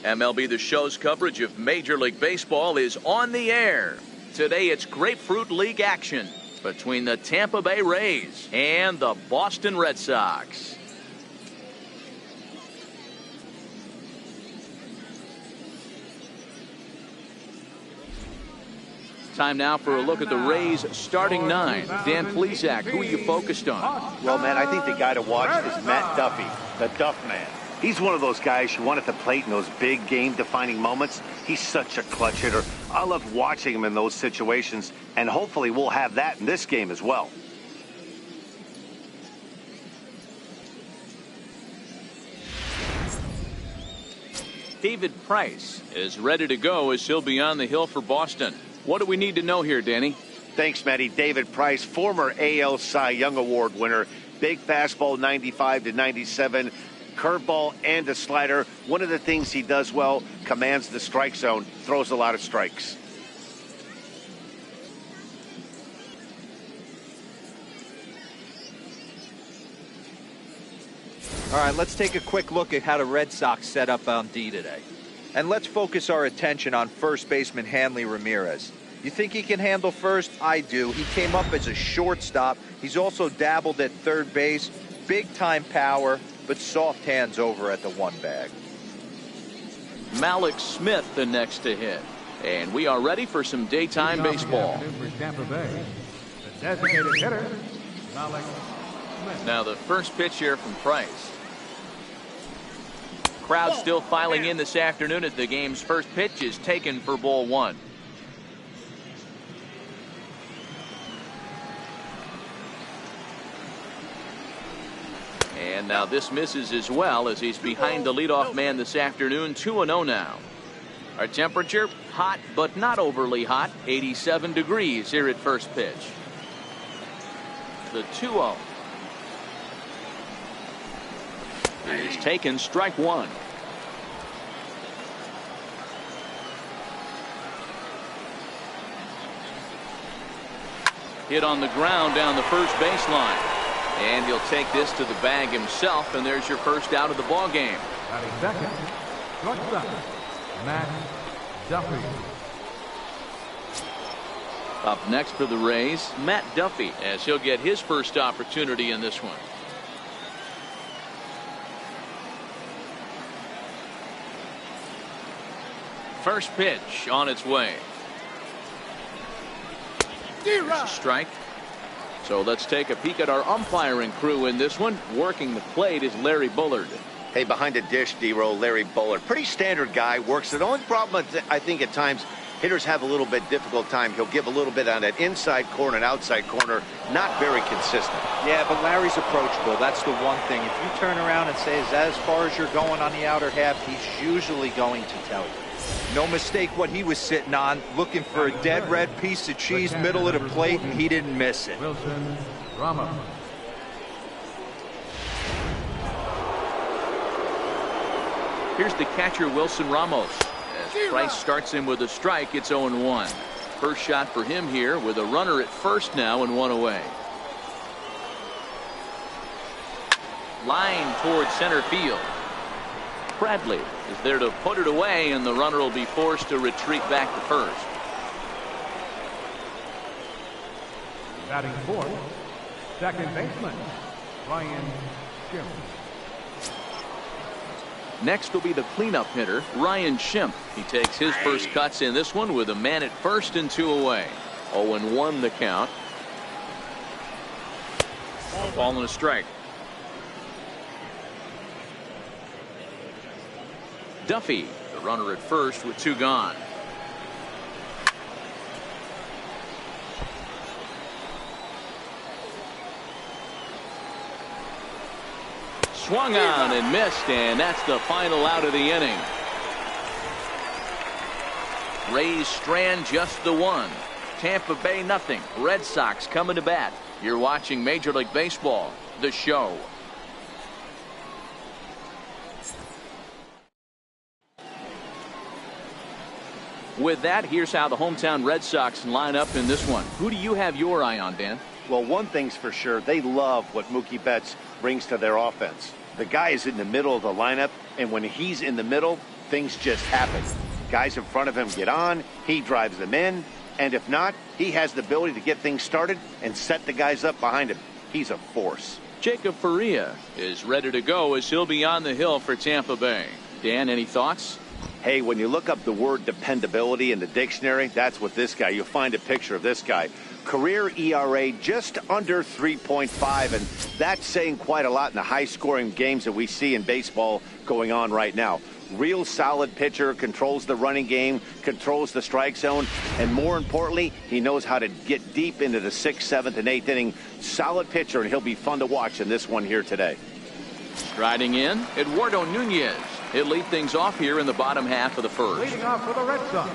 MLB The Show's coverage of Major League Baseball is on the air. Today it's Grapefruit League action between the Tampa Bay Rays and the Boston Red Sox. Time now for a look at the Rays starting nine. Dan Plesac, who are you focused on? Well, man, I think the guy to watch is Matt Duffy, the Duff Man. He's one of those guys you want at the plate in those big game-defining moments. He's such a clutch hitter. I love watching him in those situations, and hopefully we'll have that in this game as well. David Price is ready to go as he'll be on the hill for Boston. What do we need to know here, Danny? Thanks, Matty. David Price, former AL Cy Young Award winner. Big fastball, 95 to 97. Curveball and a slider. One of the things he does well, commands the strike zone, throws a lot of strikes. All right, let's take a quick look at how the Red Sox set up on D today. And let's focus our attention on first baseman Hanley Ramirez. You think he can handle first? I do. He came up as a shortstop. He's also dabbled at third base. Big-time power, but soft hands over at the one bag. Malik Smith the next to hit. And we are ready for some daytime baseball. For Tampa Bay, the designated hitter, Malik Smith. Now the first pitch here from Price. Crowd still filing in this afternoon as the game's first pitch is taken for ball one. And now this misses as well as he's behind the leadoff man this afternoon. 2-0 now. Our temperature, hot but not overly hot. 87 degrees here at first pitch. The 2-0. It is taken, strike one. Hit on the ground down the first baseline. And he'll take this to the bag himself, and there's your first out of the ball game. Batting second, shortstop, Matt Duffy. Up next for the Rays, Matt Duffy, as he'll get his first opportunity in this one. First pitch on its way. There's a strike. So let's take a peek at our umpiring crew in this one. Working the plate is Larry Bullard. Hey, behind the dish, D-Roll, Larry Bullard. Pretty standard guy, works it. The only problem I think at times hitters have a little bit difficult time. He'll give a little bit on that inside corner and outside corner. Not very consistent. Yeah, but Larry's approachable. That's the one thing. If you turn around and say, is that as far as you're going on the outer half, he's usually going to tell you. No mistake what he was sitting on, looking for a dead red piece of cheese middle of the plate, and he didn't miss it. Wilson Ramos. Here's the catcher, Wilson Ramos. As Price starts him with a strike, it's 0-1. First shot for him here with a runner at first now and one away. Line towards center field. Bradley is there to put it away, and the runner will be forced to retreat back to first. Batting fourth, second baseman, Ryan Schimpf. Next will be the cleanup hitter, Ryan Schimpf. He takes his first cuts in this one with a man at first and two away. 0-1 the count. Ball and a strike. Duffy, the runner at first with two gone. Swung on and missed, and that's the final out of the inning. Rays strand just the one. Tampa Bay nothing. Red Sox coming to bat. You're watching Major League Baseball, The Show. With that, here's how the hometown Red Sox line up in this one. Who do you have your eye on, Dan? Well, one thing's for sure, they love what Mookie Betts brings to their offense. The guy is in the middle of the lineup, and when he's in the middle, things just happen. Guys in front of him get on, he drives them in, and if not, he has the ability to get things started and set the guys up behind him. He's a force. Jacob Faria is ready to go as he'll be on the hill for Tampa Bay. Dan, any thoughts? Hey, when you look up the word dependability in the dictionary, that's what this guy, you'll find a picture of this guy. Career ERA just under 3.5, and that's saying quite a lot in the high-scoring games that we see in baseball going on right now. Real solid pitcher, controls the running game, controls the strike zone, and more importantly, he knows how to get deep into the 6th, 7th, and 8th inning. Solid pitcher, and he'll be fun to watch in this one here today. Striding in, Eduardo Nunez. He'll lead things off here in the bottom half of the first. Leading off for the Red Sox,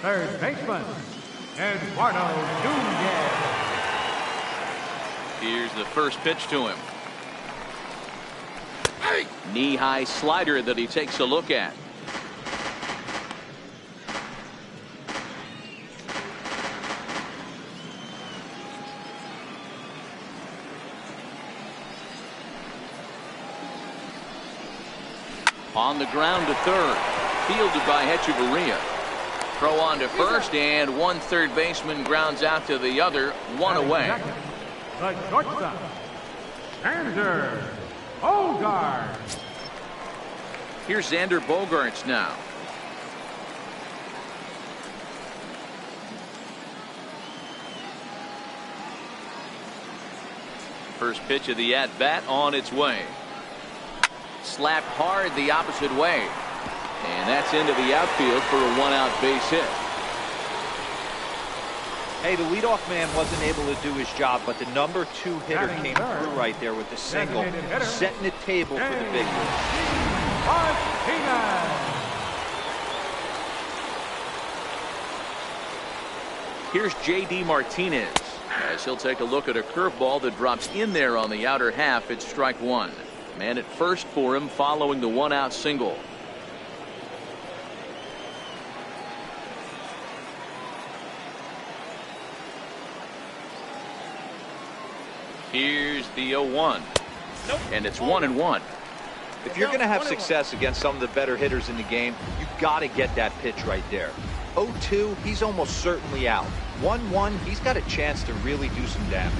third baseman, Eduardo Nunez. Here's the first pitch to him. Knee-high slider that he takes a look at. On the ground to third. Fielded by Hechavarria. Throw on to first, and one third baseman grounds out to the other, one away. The shortstop, Xander Bogaerts. Here's Xander Bogaerts now. First pitch of the at-bat on its way. Slapped hard the opposite way. And that's into the outfield for a one-out base hit. Hey, the leadoff man wasn't able to do his job, but the number 2 hitter came through right there with the single, setting the table for the big one. Here's J.D. Martinez as he'll take a look at a curveball that drops in there on the outer half. It's strike one. Man at first for him following the one-out single. Here's the 0-1. And it's 1-1. If you're going to have success against some of the better hitters in the game, you got to get that pitch right there. 0-2, he's almost certainly out. 1-1, he's got a chance to really do some damage.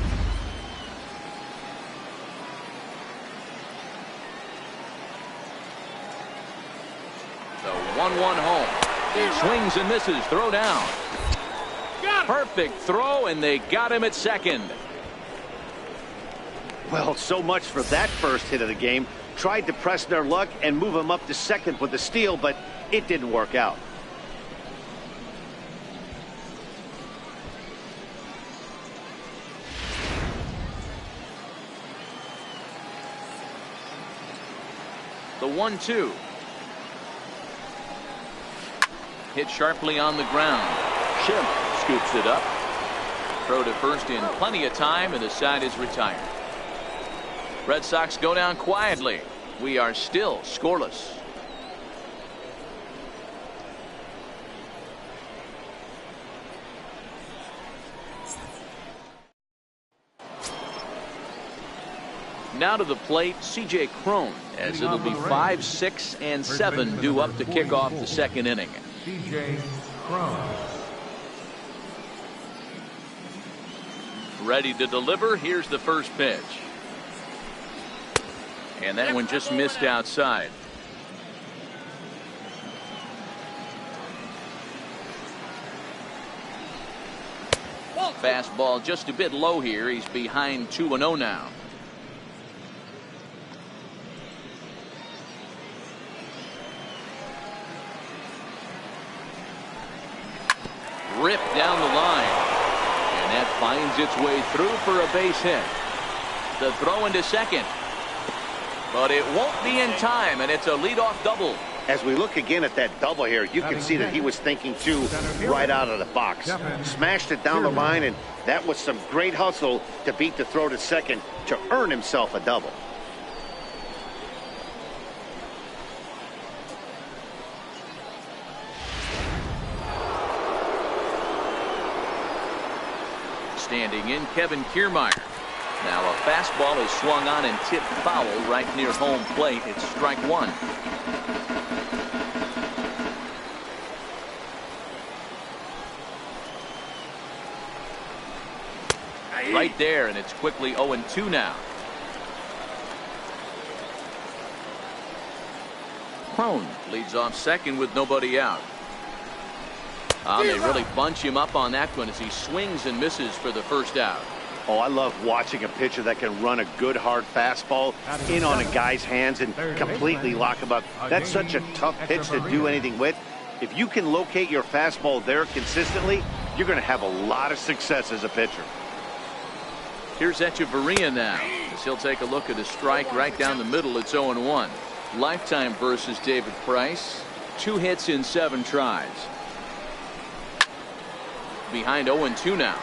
The 1-1 home. He swings and misses. Throw down. Perfect throw, and they got him at second. Well, so much for that first hit of the game. Tried to press their luck and move him up to second with the steal, but it didn't work out. The 1-2. Hit sharply on the ground. Schiff scoops it up. Throw to first in plenty of time, and the side is retired. Red Sox go down quietly. We are still scoreless. Now to the plate, C.J. Cron, as it'll be 5, 6, and 7 due up to kick off the second inning. C.J. Cron. Ready to deliver. Here's the first pitch. And that one just missed outside. Fastball just a bit low here. He's behind 2-0 now. Ripped down the line. And that finds its way through for a base hit. The throw into second. But it won't be in time, and it's a leadoff double. As we look again at that double here, you can see that he was thinking too right out of the box. Smashed it down the line, and that was some great hustle to beat the throw to second to earn himself a double. Standing in, Kevin Kiermaier. Now a fastball is swung on and tipped foul right near home plate. It's strike one. right there, and it's quickly 0-2 now. Crone leads off second with nobody out. They really bunch him up on that one as he swings and misses for the first out. Oh, I love watching a pitcher that can run a good hard fastball in on a guy's hands and completely lock him up. That's such a tough pitch to do anything with. If you can locate your fastball there consistently, you're going to have a lot of success as a pitcher. Here's Echeverria now, as he'll take a look at a strike right down the middle. It's 0-1. Lifetime versus David Price. 2 hits in 7 tries. Behind 0-2 now.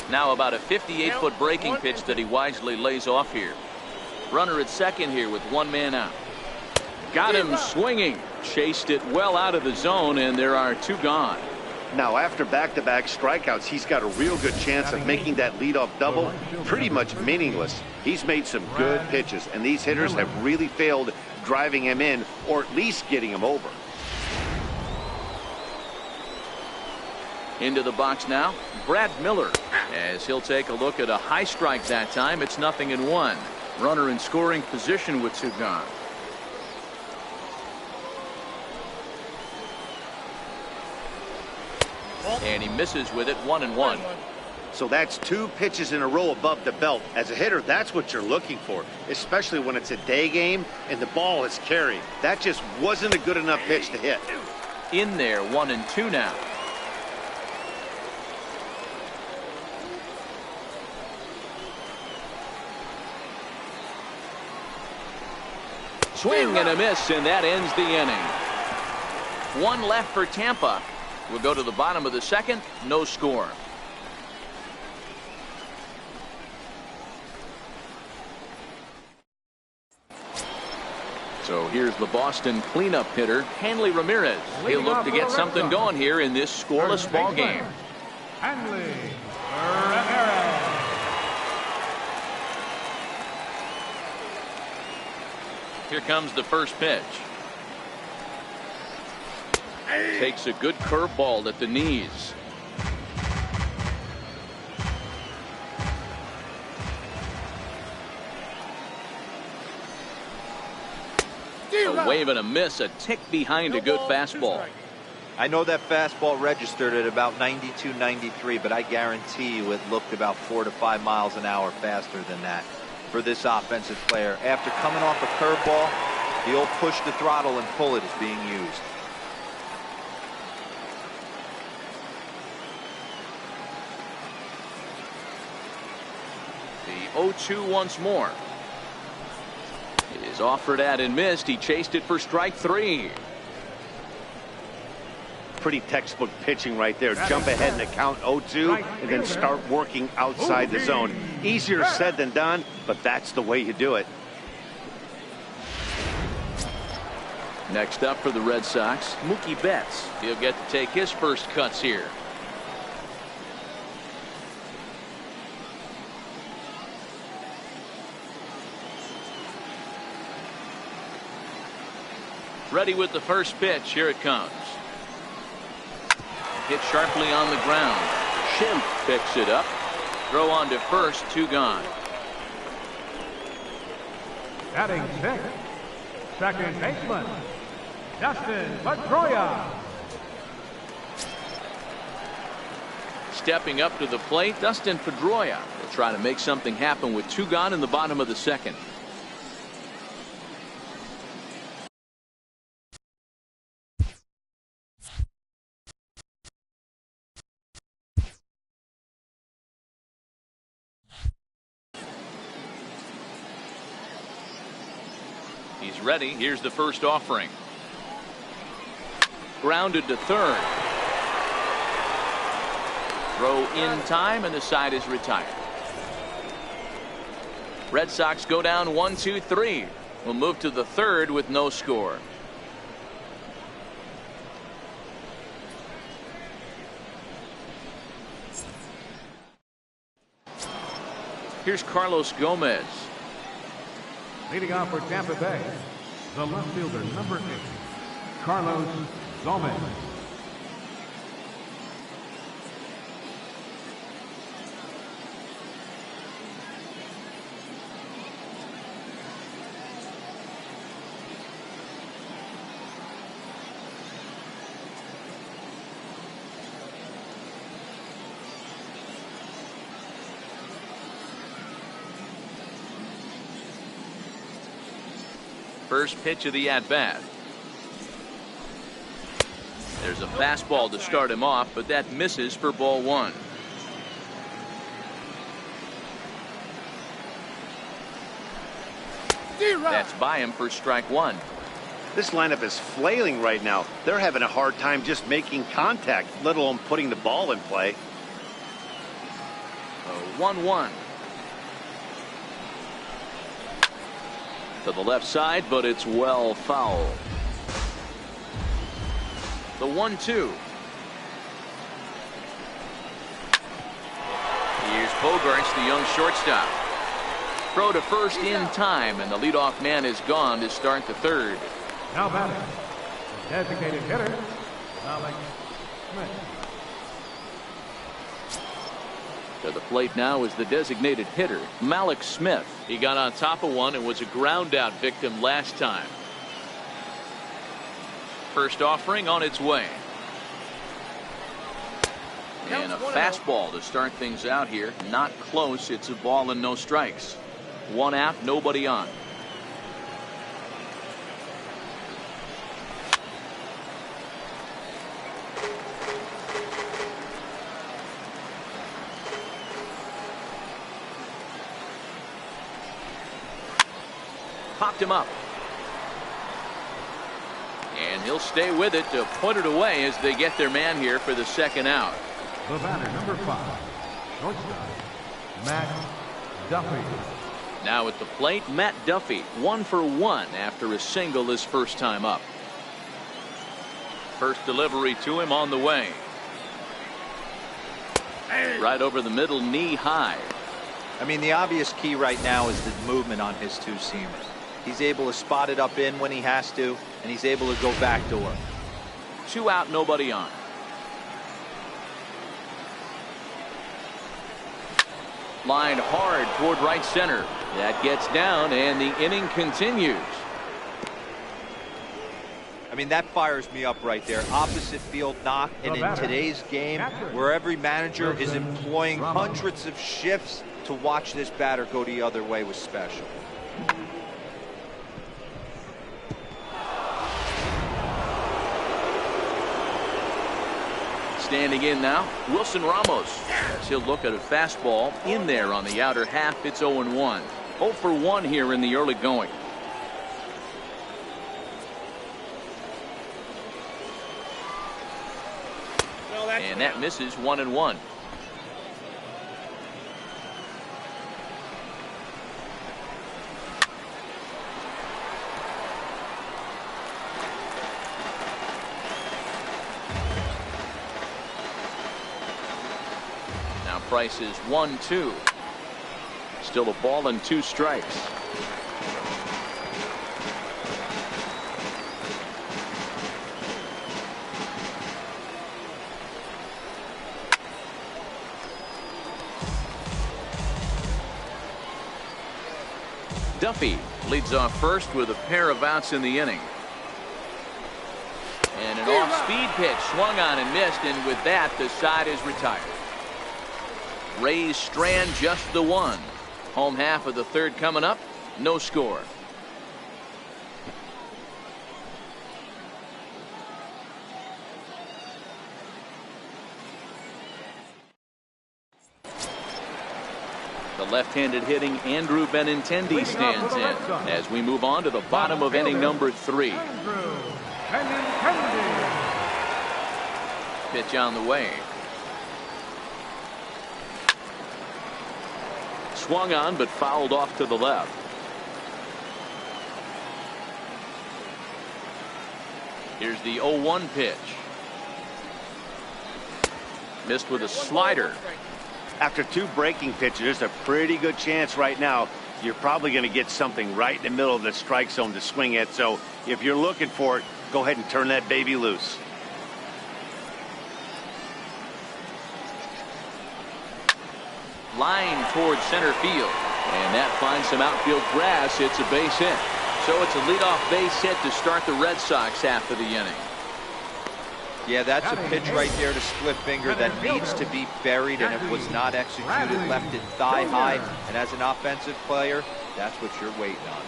Now about a 58-foot breaking pitch that he wisely lays off here. Runner at second here with 1 man out. Got him swinging. Chased it well out of the zone, and there are 2 gone. Now, after back-to-back strikeouts, he's got a real good chance of making that leadoff double pretty much meaningless. He's made some good pitches, and these hitters have really failed driving him in or at least getting him over. Into the box now, Brad Miller, as he'll take a look at a high strike that time. It's 0-1. Runner in scoring position with 2 gone. And he misses with it, 1-1. So that's 2 pitches in a row above the belt. As a hitter, that's what you're looking for, especially when it's a day game and the ball is carried. That just wasn't a good enough pitch to hit. In there, 1-2 now. Swing and a miss, and that ends the inning. 1 left for Tampa. We'll go to the bottom of the second. No score. So here's the Boston cleanup hitter, Hanley Ramirez. He'll look to get something going here in this scoreless ball game. Hanley Ramirez. Here comes the first pitch. Takes a good curveball at the knees. A wave and a miss, a tick behind a good fastball. I know that fastball registered at about 92, 93, but I guarantee you it looked about 4 to 5 miles an hour faster than that for this offensive player. After coming off a curveball, the old push the throttle and pull it is being used. The 0-2 once more. It is offered at and missed. He chased it for strike 3. Pretty textbook pitching right there. Jump ahead in the count 0-2 and then start working outside the zone. Easier said than done, but that's the way you do it. Next up for the Red Sox, Mookie Betts. He'll get to take his first cuts here. Ready with the first pitch. Here it comes. Hit sharply on the ground. Schimpf picks it up. Throw on to first, 2 gone. Batting 6th, second baseman, Dustin Pedroia. Stepping up to the plate, Dustin Pedroia will try to make something happen with 2 gone in the bottom of the second. He's ready. Here's the first offering. Grounded to third. Throw in time, and the side is retired. Red Sox go down 1-2-3. We'll move to the third with no score. Here's Carlos Gomez. Leading off for Tampa Bay, the left fielder, number 8, Carlos Gomez. First pitch of the at-bat. There's a fastball to start him off, but that misses for ball 1. That's by him for strike 1. This lineup is flailing right now. They're having a hard time just making contact, let alone putting the ball in play. 1-1. To the left side, but it's well foul. The 1-2. Here's Bogarts, the young shortstop. Throw to first in time, and the leadoff man is gone to start the third. Now batting, the designated hitter, Alex Smith. To the plate now is the designated hitter, Malik Smith. He got on top of one and was a ground out victim last time. First offering on its way. And a fastball to start things out here. Not close. It's a ball and no strikes. 1 out, nobody on. Popped him up. And he'll stay with it to put it away as they get their man here for the second out. The batter, number 5, shortstop, Matt Duffy. Now at the plate, Matt Duffy, 1 for 1 after a single his first time up. First delivery to him on the way. Right over the middle, knee high. I mean, the obvious key right now is the movement on his two-seamer. He's able to spot it up in when he has to, and he's able to go backdoor. 2 out, nobody on. Line hard toward right center. That gets down, and the inning continues. I mean, that fires me up right there. Opposite field knock, and in today's game, where every manager is employing hundreds of shifts, to watch this batter go the other way was special. Standing in now, Wilson Ramos. As he'll look at a fastball in there on the outer half. It's 0-1. 0 for 1 here in the early going. And that misses 1-1. Now Price is 1-2. Still a ball and 2 strikes. Duffy leads off first with a pair of outs in the inning. And an off-speed pitch swung on and missed, and with that the side is retired. Rays strand just the one. Home half of the third coming up. No score. The left-handed hitting Andrew Benintendi stands in as we move on to the bottom of inning number 3. Pitch on the way. Swung on but fouled off to the left. Here's the 0-1 pitch. Missed with a slider. After 2 breaking pitches, there's a pretty good chance right now you're probably going to get something right in the middle of the strike zone to swing at. So if you're looking for it, go ahead and turn that baby loose. Line towards center field. And that finds some outfield grass. It's a base hit. So it's a leadoff base hit to start the Red Sox half of the inning. Yeah, that's a pitch right there to split finger that needs to be buried, and it was not executed. Left it thigh high, and as an offensive player, that's what you're waiting on.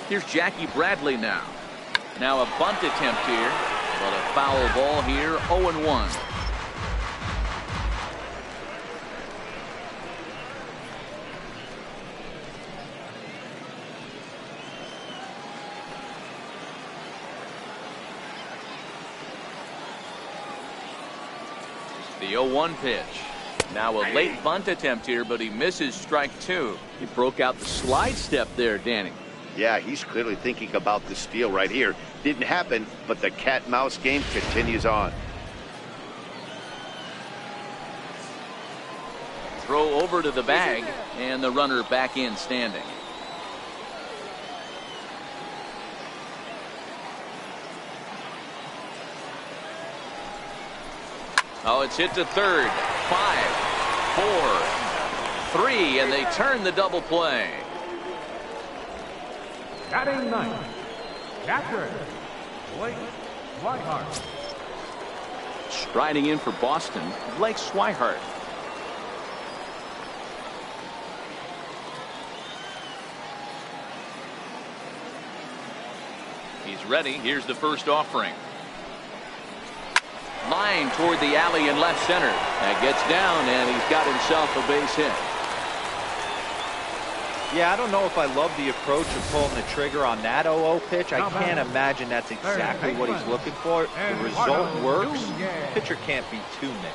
Here's Jackie Bradley now. Now a bunt attempt here, but a foul ball here, 0-1. The 0-1 pitch. Now a late bunt attempt here, but he misses strike two. He broke out the slide step there, Danny. Yeah, he's clearly thinking about the steal right here. Didn't happen, but the cat-mouse game continues on. Throw over to the bag, and the runner back in standing. Oh, it's hit to third. 5, 4, 3, and they turn the double play. Batting ninth, catcher, Blake Swihart. Striding in for Boston, Blake Swihart. He's ready. Here's the first offering. Line toward the alley in left center. That gets down, and he's got himself a base hit. Yeah, I don't know if I love the approach of pulling the trigger on that 0-0 pitch. I can't imagine that's exactly what he's looking for. The result works. The pitcher can't be too mad.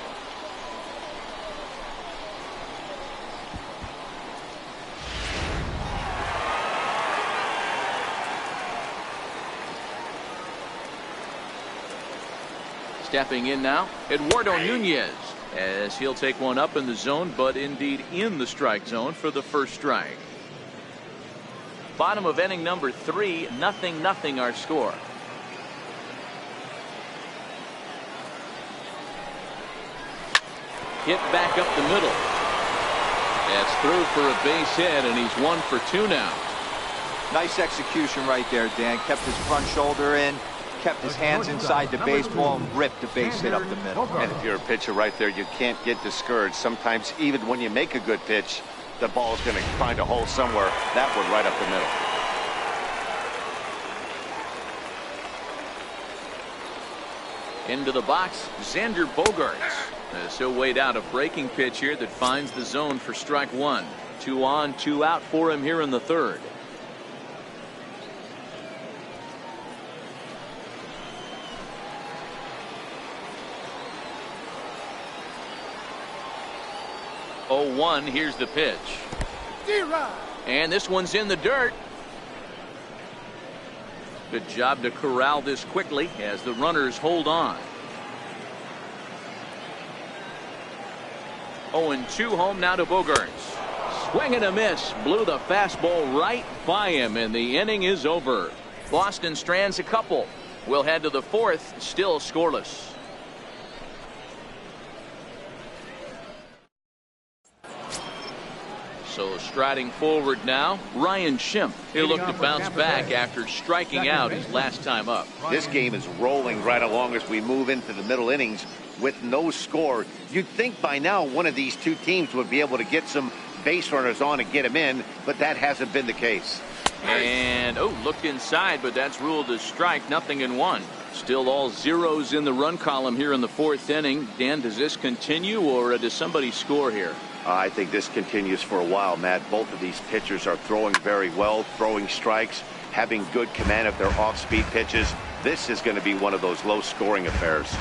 Stepping in now, Eduardo Nunez, as he'll take one up in the zone, but indeed in the strike zone for the first strike. Bottom of inning number 3, 0-0 our score. Hit back up the middle. That's through for a base hit, and he's 1 for 2 now. Nice execution right there, Dan. Kept his front shoulder in, kept his hands inside the baseball, and ripped the base hit up the middle. And if you're a pitcher right there, you can't get discouraged. Sometimes even when you make a good pitch, the ball's going to find a hole somewhere. That one right up the middle. Into the box, Xander Bogaerts. As he'll wait out a breaking pitch here that finds the zone for strike 1. 2 on, 2 out for him here in the third. Oh, 0-1, here's the pitch. And this one's in the dirt. Good job to corral this quickly as the runners hold on. 0-2 home now to Bogaerts. Swing and a miss. Blew the fastball right by him, and the inning is over. Boston strands a couple. We'll head to the fourth, still scoreless. So striding forward now, Ryan Schimpf. He'll look to bounce back after striking out his last time up. This game is rolling right along as we move into the middle innings with no score. You'd think by now one of these two teams would be able to get some base runners on and get them in, but that hasn't been the case. And, looked inside, but that's ruled a strike, 0-1. Still all zeros in the run column here in the fourth inning. Dan, does this continue, or does somebody score here? I think this continues for a while, Matt. Both of these pitchers are throwing very well, throwing strikes, having good command of their off-speed pitches. This is going to be one of those low-scoring affairs.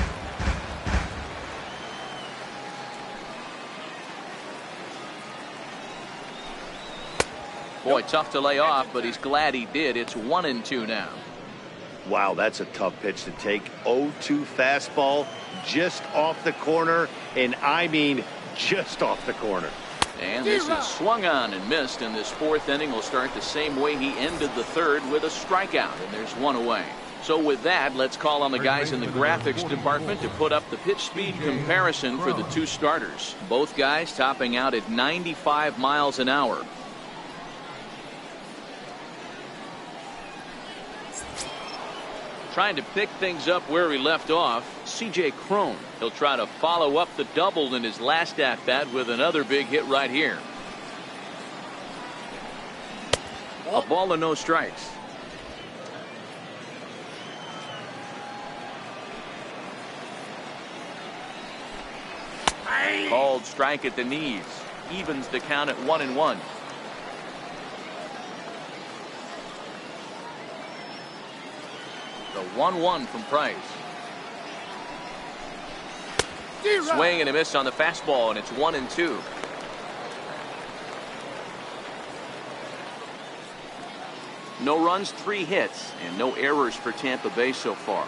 Boy, tough to lay off, but he's glad he did. It's 1-2 now. Wow, that's a tough pitch to take. 0-2 fastball just off the corner, and I mean just off the corner. And this is swung on and missed, and this fourth inning will start the same way he ended the third, with a strikeout, and there's one away. So with that, let's call on the guys in the graphics department to put up the pitch speed comparison for the two starters. Both guys topping out at 95 miles an hour. Trying to pick things up where he left off, C.J. Cron. He'll try to follow up the double in his last at-bat with another big hit right here. A ball and no strikes. Called strike at the knees. Evens the count at 1-1. The 1-1 from Price. Swing and a miss on the fastball, and it's 1-2. No runs, 3 hits, and no errors for Tampa Bay so far.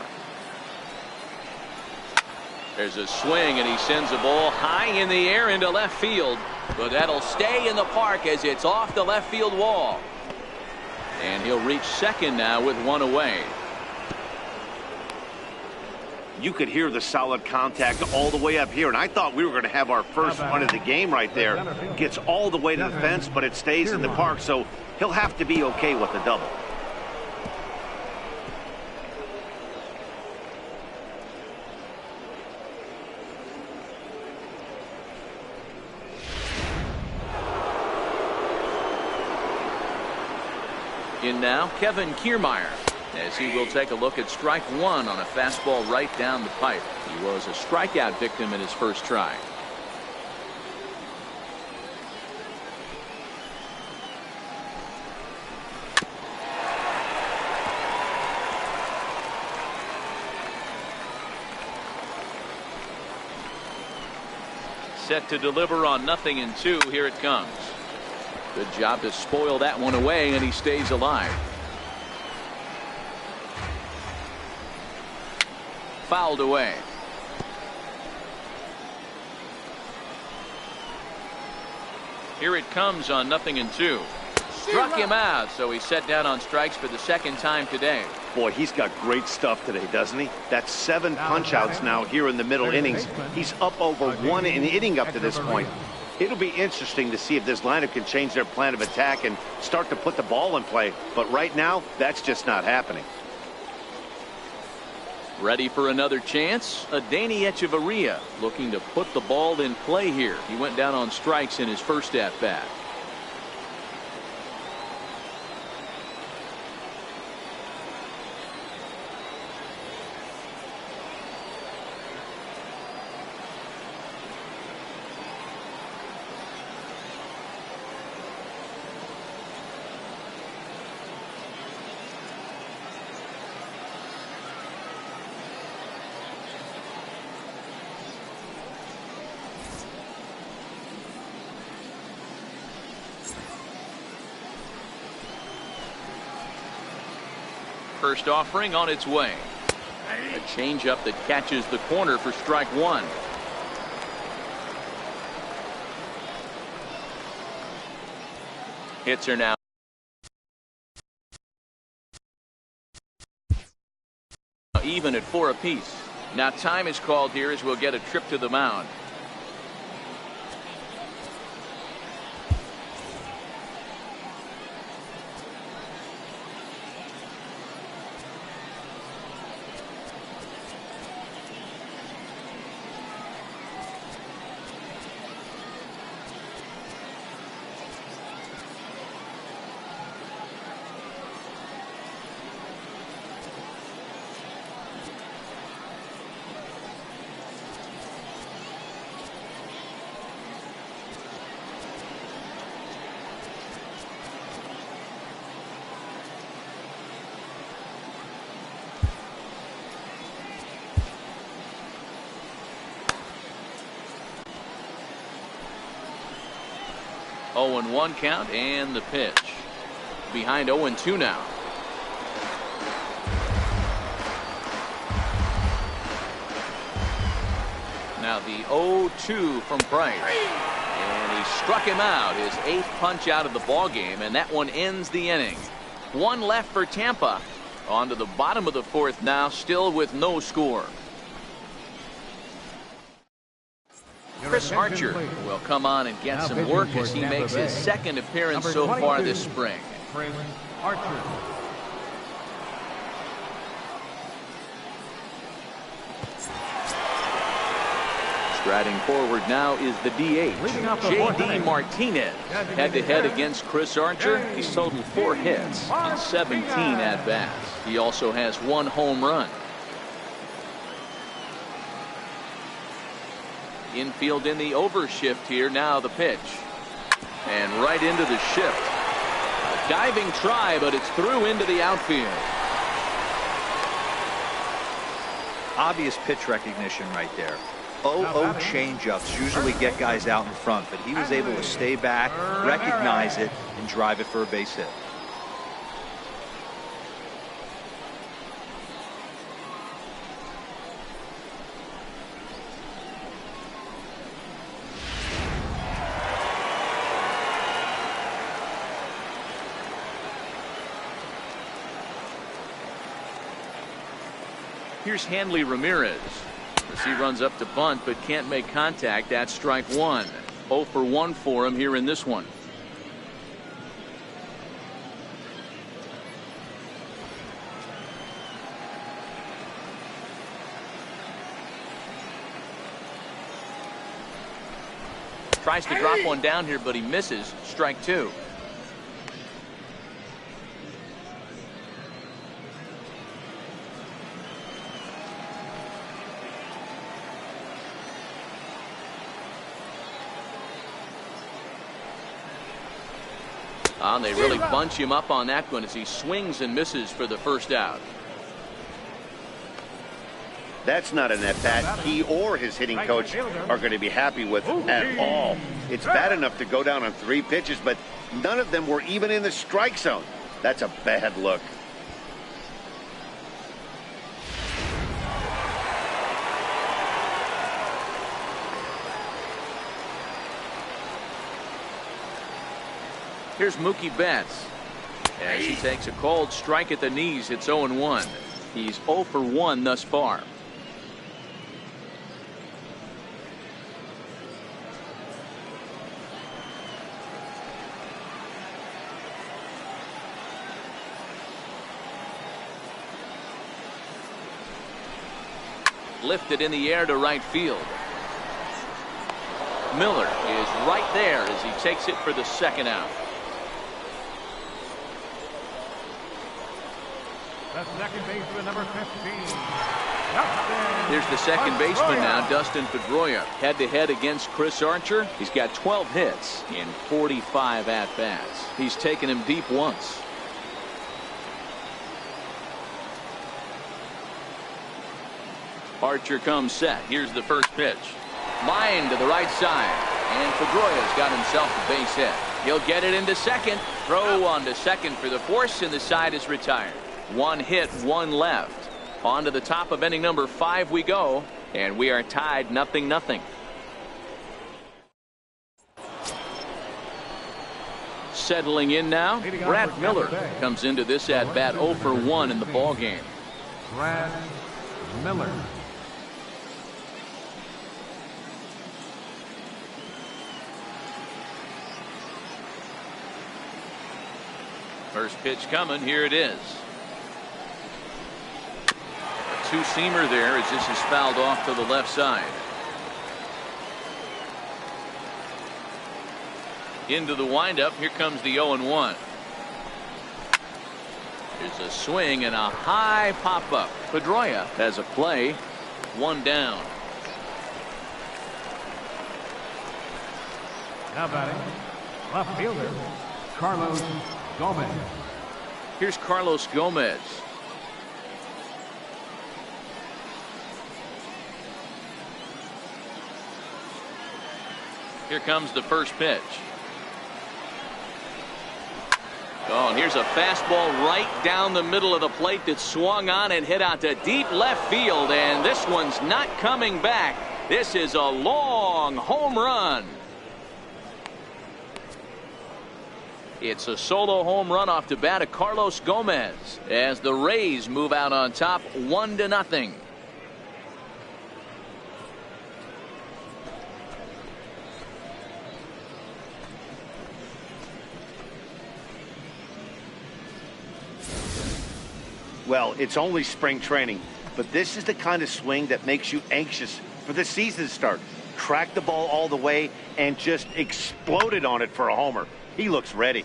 There's a swing, and he sends a ball high in the air into left field, but that'll stay in the park as it's off the left field wall. And he'll reach second now with 1 away. You could hear the solid contact all the way up here, and I thought we were going to have our first run of the game right there. Gets all the way to the fence, but it stays in the park, so he'll have to be okay with the double. In now, Kevin Kiermaier, as he will take a look at strike 1 on a fastball right down the pipe. He was a strikeout victim in his first try. Set to deliver on 0-2. Here it comes. Good job to spoil that one away, and he stays alive. Fouled away. Here it comes on 0-2. Struck him out, so he's set down on strikes for the second time today. Boy, he's got great stuff today, doesn't he? That's 7 punch-outs now here in the middle innings. He's up over 1 inning up to this point. It'll be interesting to see if this lineup can change their plan of attack and start to put the ball in play. But right now, that's just not happening. Ready for another chance? Adeiny Echeverria looking to put the ball in play here. He went down on strikes in his first at-bat. First offering on its way. A changeup that catches the corner for strike 1. Hits are now even at 4 apiece. Now time is called here as we'll get a trip to the mound. Oh, 0-1 count, and the pitch. Behind 0-2 now. Now the 0-2 from Price. And he struck him out, his 8th punch out of the ball game, and that one ends the inning. One left for Tampa. On to the bottom of the 4th now, still with no score. Chris Archer will come on and get some work as he makes his 2nd appearance so far this spring. Chris Archer. Striding forward now is the DH, J.D. Martinez. Head-to-head against Chris Archer, he's totaled 4 hits on 17 at-bats. He also has 1 home run. Infield in the overshift here. Now the pitch. And right into the shift. A diving try, but it's through into the outfield. Obvious pitch recognition right there. 0-0 changeups usually get guys out in front, but he was able to stay back, recognize it, and drive it for a base hit. Here's Hanley Ramirez. As he runs up to bunt but can't make contact. That's strike 1. 0 for 1 for him here in this one. Tries to drop one down here, but he misses. Strike 2. And they really bunch him up on that one as he swings and misses for the first out. That's not an at-bat he or his hitting coach are going to be happy with at all. It's bad enough to go down on 3 pitches, but none of them were even in the strike zone. That's a bad look. Here's Mookie Betts as he takes a cold strike at the knees. It's 0-1. He's 0 for 1 thus far. Lifted in the air to right field. Miller is right there as he takes it for the 2nd out. The second baseman, number 15. Here's the second baseman now, Dustin Pedroia. Head-to-head against Chris Archer. He's got 12 hits in 45 at-bats. He's taken him deep once. Archer comes set. Here's the first pitch. Line to the right side. And Pedroia's got himself a base hit. He'll get it into second. Throw on to second for the force, and the side is retired. 1 hit, 1 left. On to the top of inning number 5 we go, and we are tied 0-0. Settling in now, Brad Miller comes into this at bat 0 for 1 in the ball game. Brad Miller. First pitch coming. Here it is. A 2-seamer there as this is fouled off to the left side. Into the windup. Here comes the 0-1. There's a swing and a high pop up. Pedroia has a play. 1 down. Now batting, left fielder, Carlos Gomez. Here's Carlos Gomez. Here comes the first pitch. Oh, and here's a fastball right down the middle of the plate that swung on and hit out to deep left field, and this one's not coming back. This is a long home run. It's a solo home run off the bat of Carlos Gomez as the Rays move out on top 1-0. Well, it's only spring training, but this is the kind of swing that makes you anxious for the season to start. Track the ball all the way and just exploded on it for a homer. He looks ready.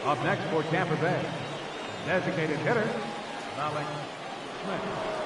Up next for Tampa Bay, designated hitter, Alex Smith.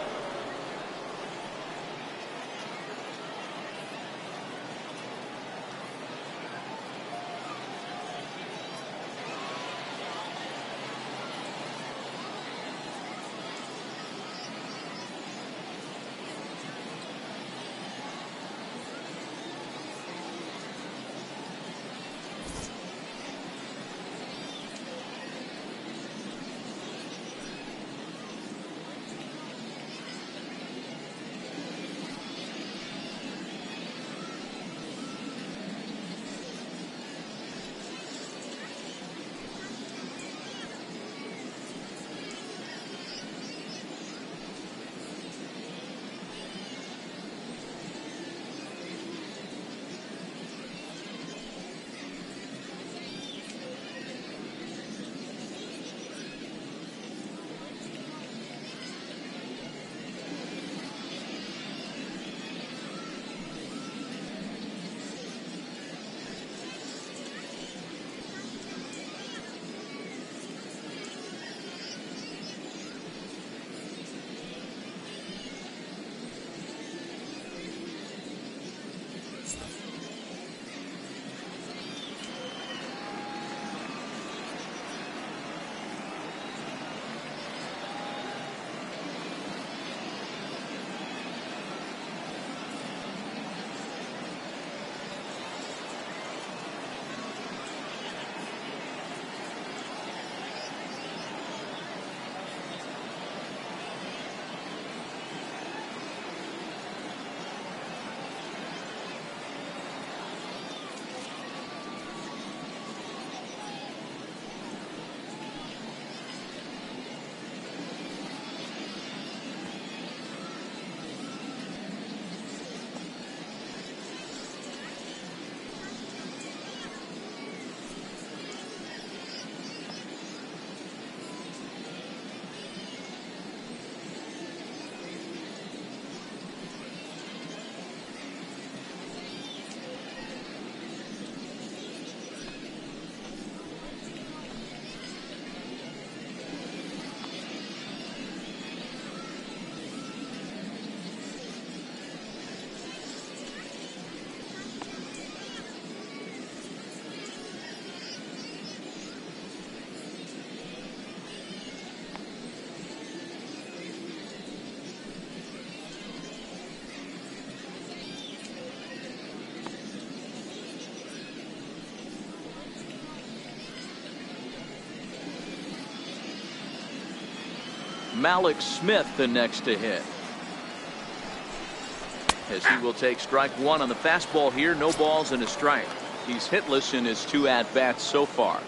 Malik Smith the next to hit, as he will take strike one on the fastball here. No balls and a strike. He's hitless in his 2 at-bats so far.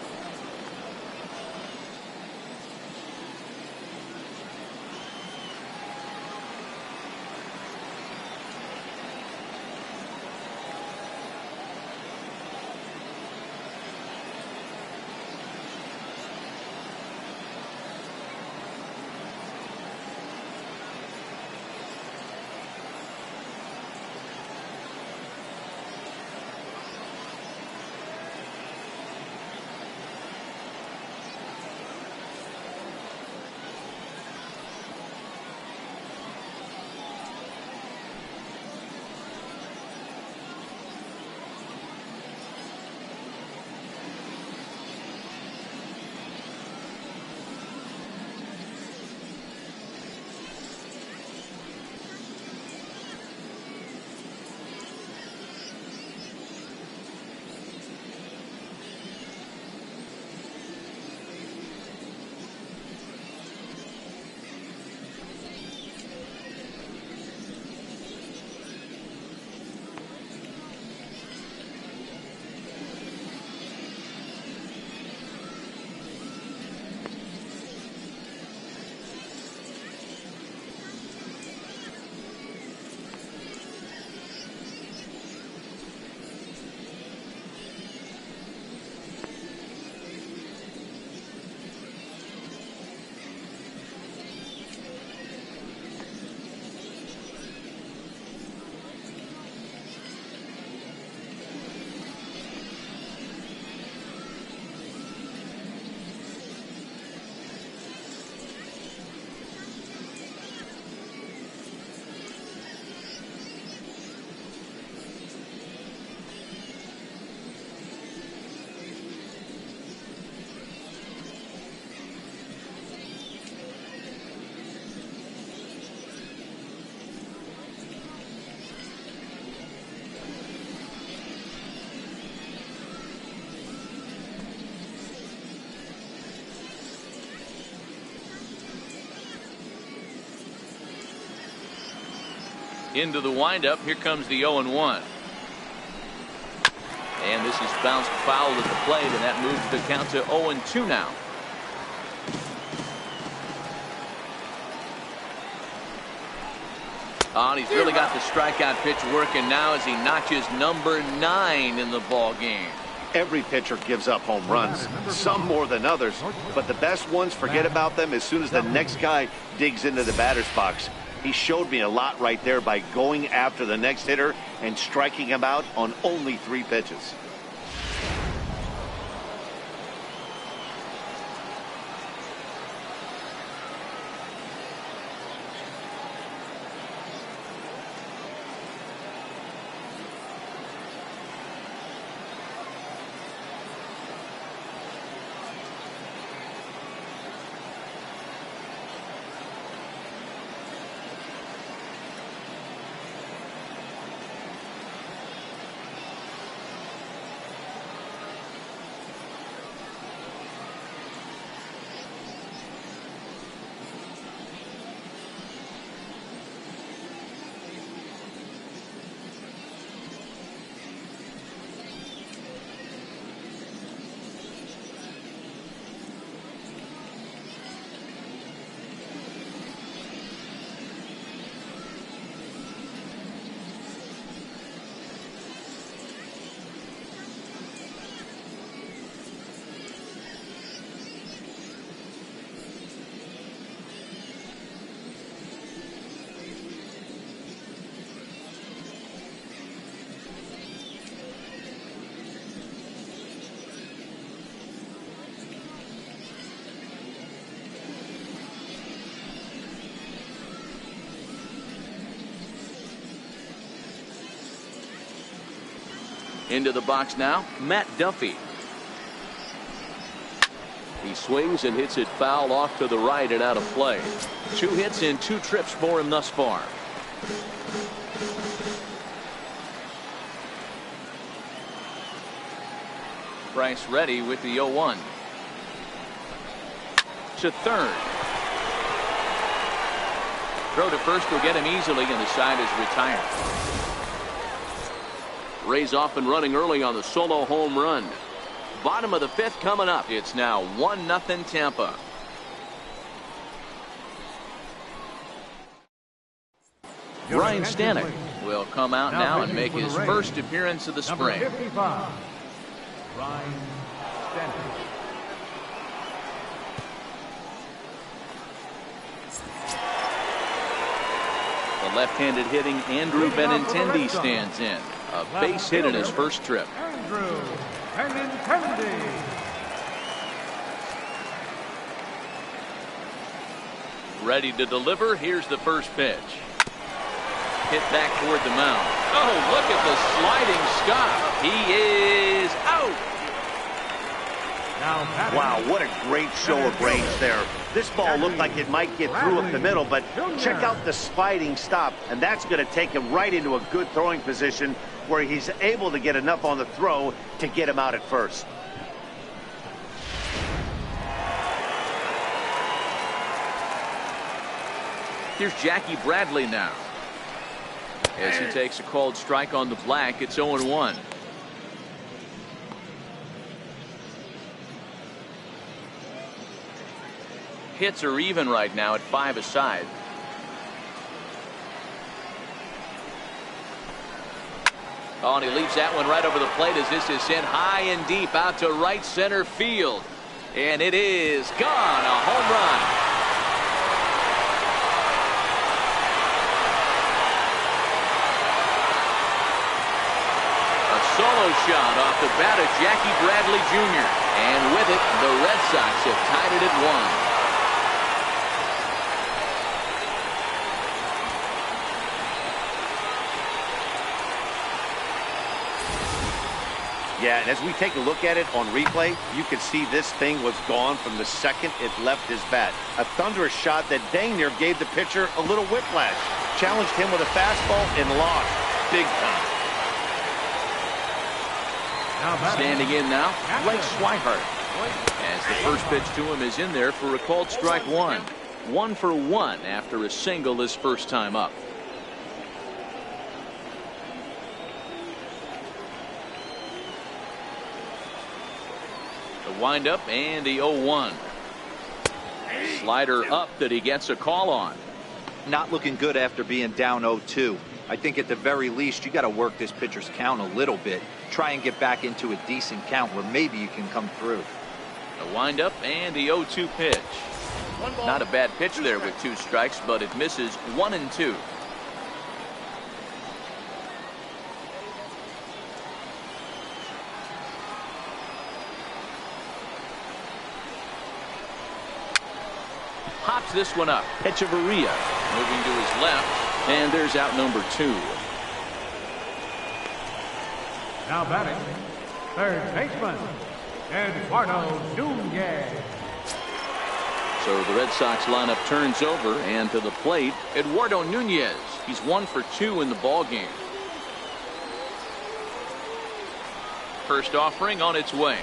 Into the windup. Here comes the 0-1. And this is bounced foul at the plate, and that moves the count to 0-2 now. Oh, and he's really got the strikeout pitch working now as he notches number 9 in the ball game. Every pitcher gives up home runs, some more than others, but the best ones forget about them as soon as the next guy digs into the batter's box. He showed me a lot right there by going after the next hitter and striking him out on only 3 pitches. Into the box now, Matt Duffy. He swings and hits it foul off to the right and out of play. 2 hits in 2 trips for him thus far. Bryce ready with the 0-1. To third. Throw to first will get him easily, and the side is retired. Rays off and running early on the solo home run. Bottom of the 5th coming up. It's now 1-0 Tampa. Ryan Stanek will come out now and make his first appearance of the spring. Number 55, Ryan Stanek. The left-handed hitting Andrew Benintendi stands in. A base hit in his first trip. Andrew Benintendi. Ready to deliver. Here's the first pitch. Hit back toward the mound. Oh, look at the sliding stop. He is out. Wow, what a great show of range there. This ball looked like it might get through up the middle, but check out the sliding stop, and that's going to take him right into a good throwing position where he's able to get enough on the throw to get him out at first. Here's Jackie Bradley now. As he takes a called strike on the black, it's 0-1. Hits are even right now at 5 aside. Oh, and he leaves that one right over the plate as this is sent high and deep out to right center field. And it is gone. A home run. A solo shot off the bat of Jackie Bradley Jr. And with it, the Red Sox have tied it at 1. Yeah, and as we take a look at it on replay, you can see this thing was gone from the second it left his bat. A thunderous shot that dang near gave the pitcher a little whiplash. Challenged him with a fastball and lost big time. Standing in now, Blake Swihart. As the first pitch to him is in there for a called strike 1. 1 for 1 after a single his first time up. The windup and the 0-1. Slider up that he gets a call on. Not looking good after being down 0-2. I think at the very least you got to work this pitcher's count a little bit. Try and get back into a decent count where maybe you can come through. The windup and the 0-2 pitch. Not a bad pitch there with 2 strikes, but it misses 1-2. Pops this one up. Echeverria moving to his left, and there's out number 2. Now batting, third baseman, Eduardo Nunez. So the Red Sox lineup turns over, and to the plate, Eduardo Nunez. He's 1 for 2 in the ball game. First offering on its way.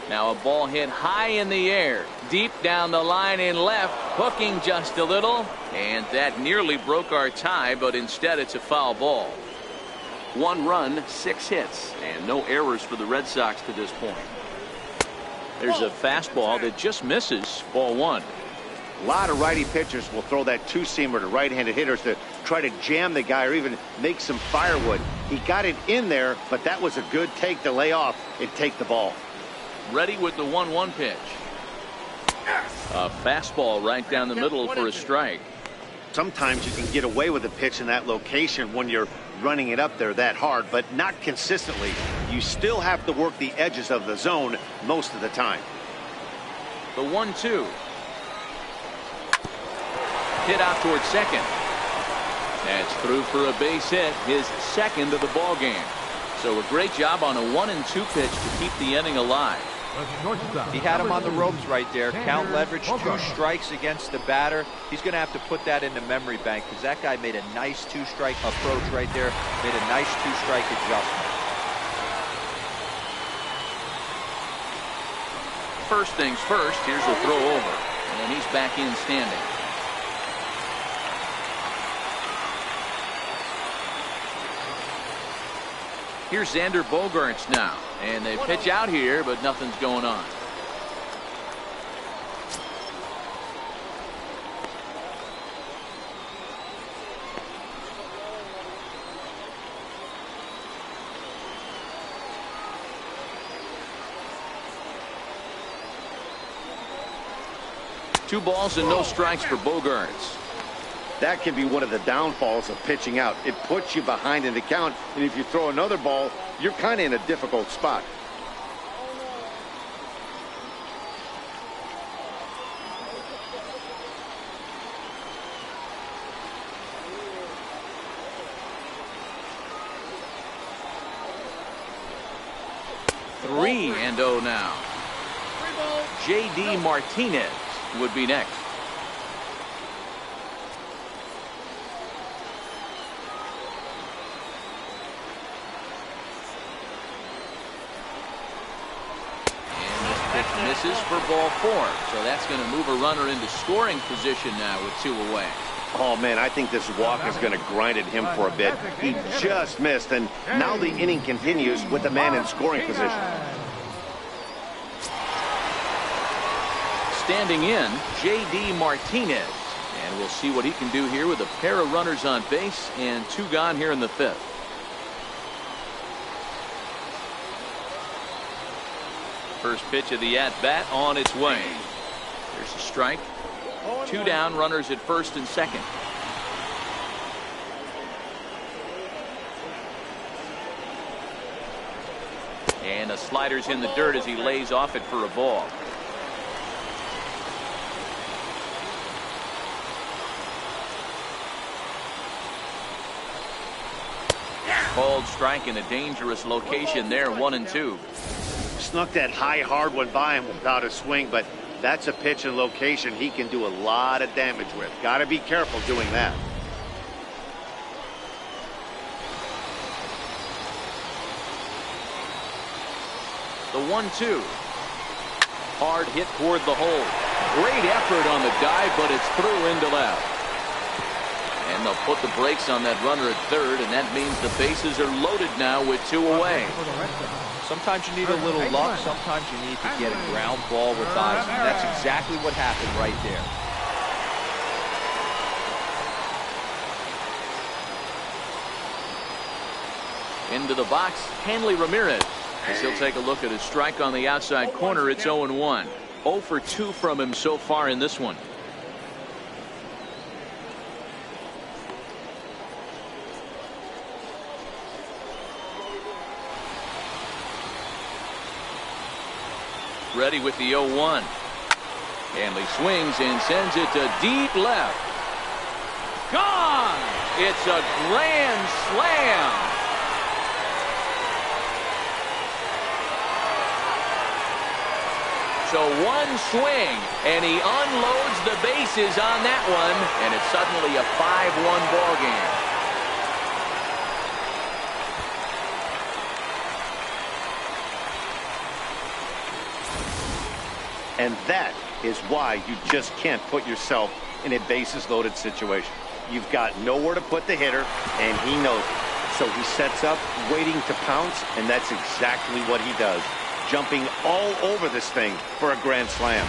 Now a ball hit high in the air, deep down the line in left, hooking just a little, and that nearly broke our tie, but instead it's a foul ball. 1 run, 6 hits, and no errors for the Red Sox to this point. There's a fastball that just misses, ball 1. A lot of righty pitchers will throw that 2-seamer to right-handed hitters to try to jam the guy or even make some firewood. He got it in there, but that was a good take to lay off and take the ball. Ready with the 1-1 pitch. A fastball right down the middle for a strike. Sometimes you can get away with a pitch in that location when you're running it up there that hard, but not consistently. You still have to work the edges of the zone most of the time. The 1-2. Hit out towards second. That's through for a base hit, his second of the ball game. So a great job on a 1-2 pitch to keep the inning alive. He had him on the ropes right there. Count leverage, 2 strikes against the batter. He's going to have to put that in the memory bank because that guy made a nice 2-strike approach right there. Made a nice 2-strike adjustment. First things first, here's the throw over, and he's back in standing. Here's Xander Bogaerts now, and they pitch out here, but nothing's going on. Two balls and no strikes for Bogaerts. That can be one of the downfalls of pitching out. It puts you behind in the count, and if you throw another ball, you're kind of in a difficult spot. Three and 0 now. J.D. Martinez would be next. Misses for ball 4, so that's going to move a runner into scoring position now with 2 away. Oh man, I think this walk is going to grind at him for a bit. He just missed, and now the inning continues with the man in scoring position. Standing in, J.D. Martinez, and we'll see what he can do here with a pair of runners on base and 2 gone here in the 5th. First pitch of the at-bat on its way. There's a strike. 2 down, runners at first and second. And the slider's in the dirt as he lays off it for a ball. Called strike in a dangerous location there, 1-2. Snuck that high hard one by him without a swing, but that's a pitch and location he can do a lot of damage with. Got to be careful doing that. The 1-2. Hard hit toward the hole. Great effort on the dive, but it's through into left. And they'll put the brakes on that runner at third, and that means the bases are loaded now with 2 away. Sometimes you need a little luck. Sometimes you need to get a ground ball with eyes. And that's exactly what happened right there. Into the box, Hanley Ramirez. As he'll take a look at his strike on the outside corner, it's 0-1. 0 for 2 from him so far in this one. Ready with the 0-1. Hanley swings and sends it to deep left. Gone! It's a grand slam. So one swing, and he unloads the bases on that one, and it's suddenly a 5-1 ball game. And that is why you just can't put yourself in a bases loaded situation. You've got nowhere to put the hitter, and he knows it. So he sets up, waiting to pounce, and that's exactly what he does. Jumping all over this thing for a grand slam.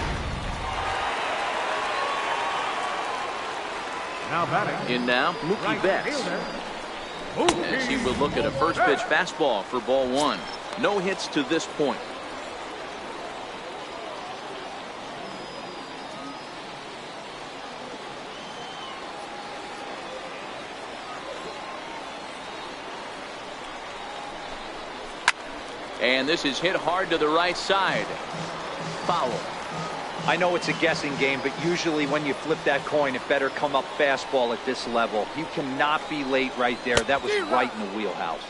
Now batting. In now, Mookie Betts. As he will look at a first pitch fastball for ball 1. No hits to this point. And this is hit hard to the right side. Foul. I know it's a guessing game, but usually when you flip that coin, it better come up fastball at this level. You cannot be late right there. That was right in the wheelhouse.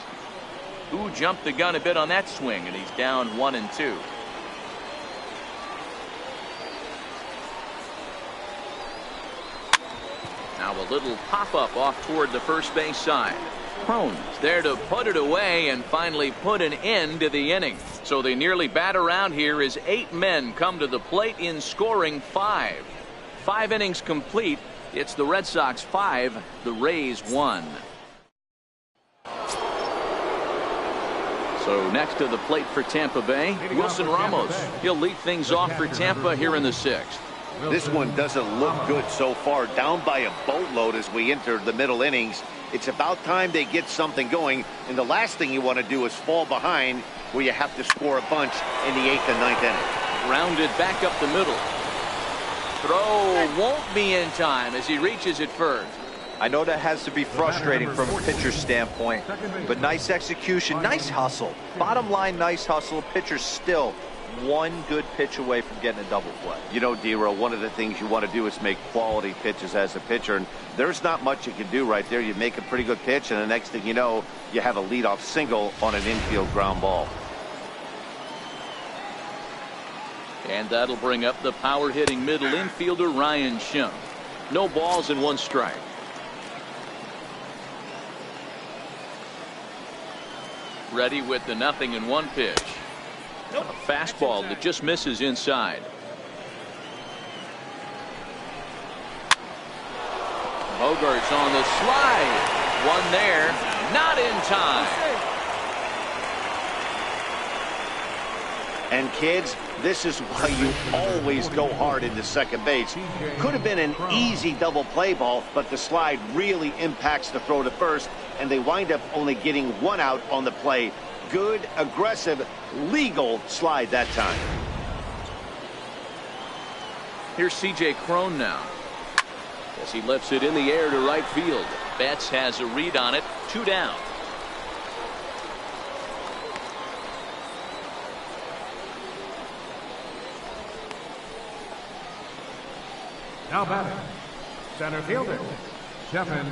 Who jumped the gun a bit on that swing, and he's down 1-2. Now a little pop-up off toward the first base side. Crone's there to put it away and finally put an end to the inning. So they nearly bat around here as 8 men come to the plate in scoring 5. 5 innings complete. It's the Red Sox 5, the Rays 1. So next to the plate for Tampa Bay, Wilson Ramos. He'll lead things off for Tampa here in the 6th. This one doesn't look good so far. Down by a boatload as we enter the middle innings. It's about time they get something going, and the last thing you want to do is fall behind where you have to score a bunch in the 8th and 9th inning. Rounded back up the middle. Throw won't be in time as he reaches it first. I know that has to be frustrating from a pitcher's standpoint, but nice execution, nice hustle. Bottom line, nice hustle. Pitcher's still one good pitch away from getting a double play. You know, D-Row, one of the things you want to do is make quality pitches as a pitcher, and there's not much you can do right there. You make a pretty good pitch, and the next thing you know, you have a leadoff single on an infield ground ball. And that'll bring up the power-hitting middle infielder Ryan Schimpf. No balls and 1 strike. Ready with the 0-1 pitch. A fastball that just misses inside. Bogart's on the slide. One there, not in time. And kids, this is why you always go hard into second base. Could have been an easy double play ball, but the slide really impacts the throw to first, and they wind up only getting 1 out on the play. Good, aggressive, legal slide that time. Here's C.J. Cron now. As he lifts it in the air to right field. Betts has a read on it. 2 down. Now batting, center fielder, Kevin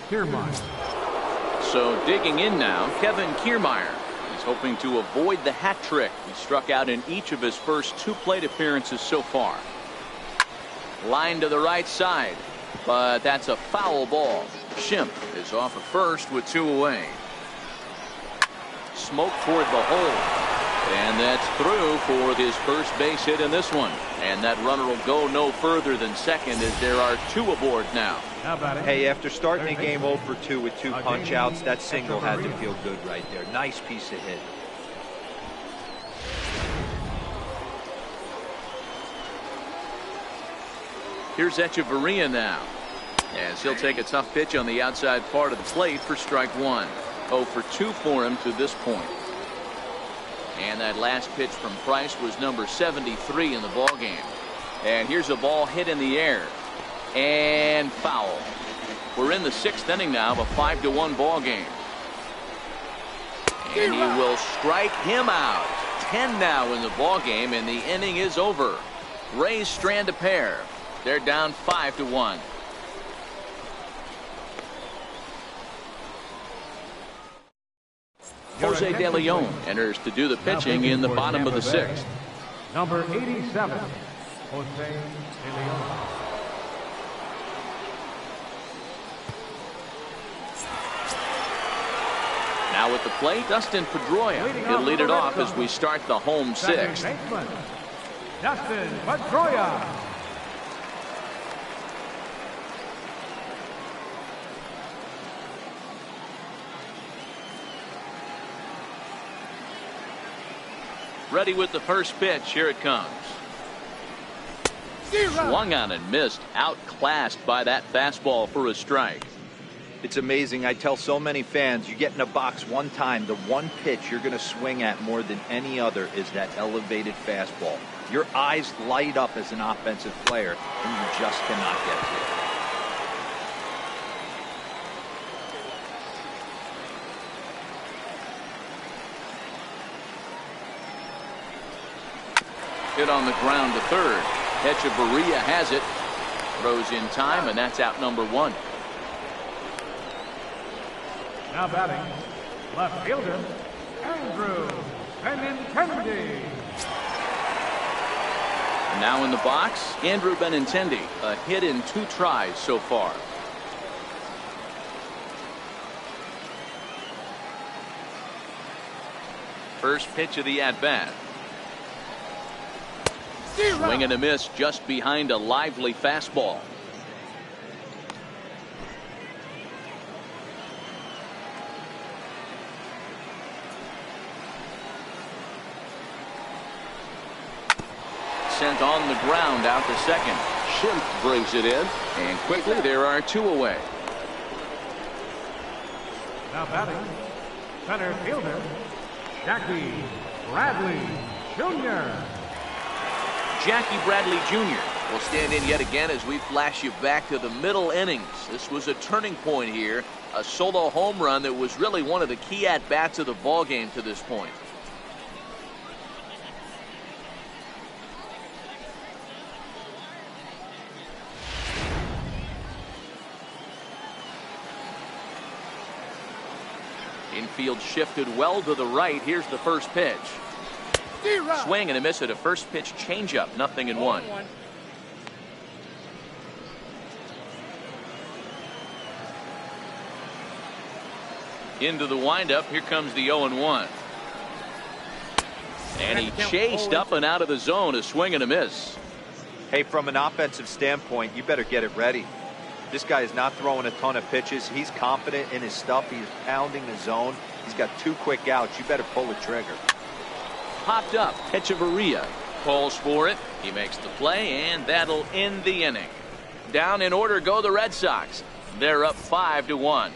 Kiermaier. So digging in now, Kevin Kiermaier. He's hoping to avoid the hat trick. He struck out in each of his first 2 plate appearances so far. Line to the right side, but that's a foul ball. Schimpf is off of first with 2 away. Smoke toward the hole. And that's through for his first base hit in this one. And that runner will go no further than second as there are 2 aboard now. Hey, after starting the game 0 for 2 with 2 punch outs, that single had to feel good right there. Nice piece of hit. Here's Echeverria now, as he'll take a tough pitch on the outside part of the plate for strike 1. 0 for 2 for him to this point. And that last pitch from Price was number 73 in the ball game. And here's a ball hit in the air and foul. We're in the 6th inning now of a 5-1 ball game. And he will strike him out. 10 now in the ball game, and the inning is over. Rays strand a pair. They're down 5-1. Jose De Leon enters to do the pitching in the bottom of the 6th. Number 87, Jose De Leon. Now at the plate, Dustin Pedroia. He'll lead it off as we start the home 6th. Dustin Pedroia. Ready with the first pitch. Here it comes. Swung on and missed. Outclassed by that fastball for a strike. It's amazing. I tell so many fans, you get in a box one time, the one pitch you're going to swing at more than any other is that elevated fastball. Your eyes light up as an offensive player, and you just cannot get to it. Hit on the ground to third. Echeverria has it. Throws in time, and that's out number 1. Now batting, left fielder, Andrew Benintendi. Now in the box, Andrew Benintendi. A hit in 2 tries so far. First pitch of the at-bat. Swing and a miss just behind a lively fastball. Sent on the ground out to second. Schimpf brings it in, and quickly there are 2 away. Now batting, center fielder, Jackie Bradley Jr. Jackie Bradley Jr. will stand in yet again as we flash you back to the middle innings. This was a turning point here. A solo home run that was really one of the key at-bats of the ball game to this point. Infield shifted well to the right. Here's the first pitch. Swing and a miss at a first pitch changeup. 0-1. Into the windup. Here comes the 0-1. And he chased up and out of the zone. A swing and a miss. Hey, from an offensive standpoint, you better get it ready. This guy is not throwing a ton of pitches. He's confident in his stuff. He's pounding the zone. He's got 2 quick outs. You better pull the trigger. Popped up. Echeverria calls for it. He makes the play, and that'll end the inning. Down in order go the Red Sox. They're up 5-1.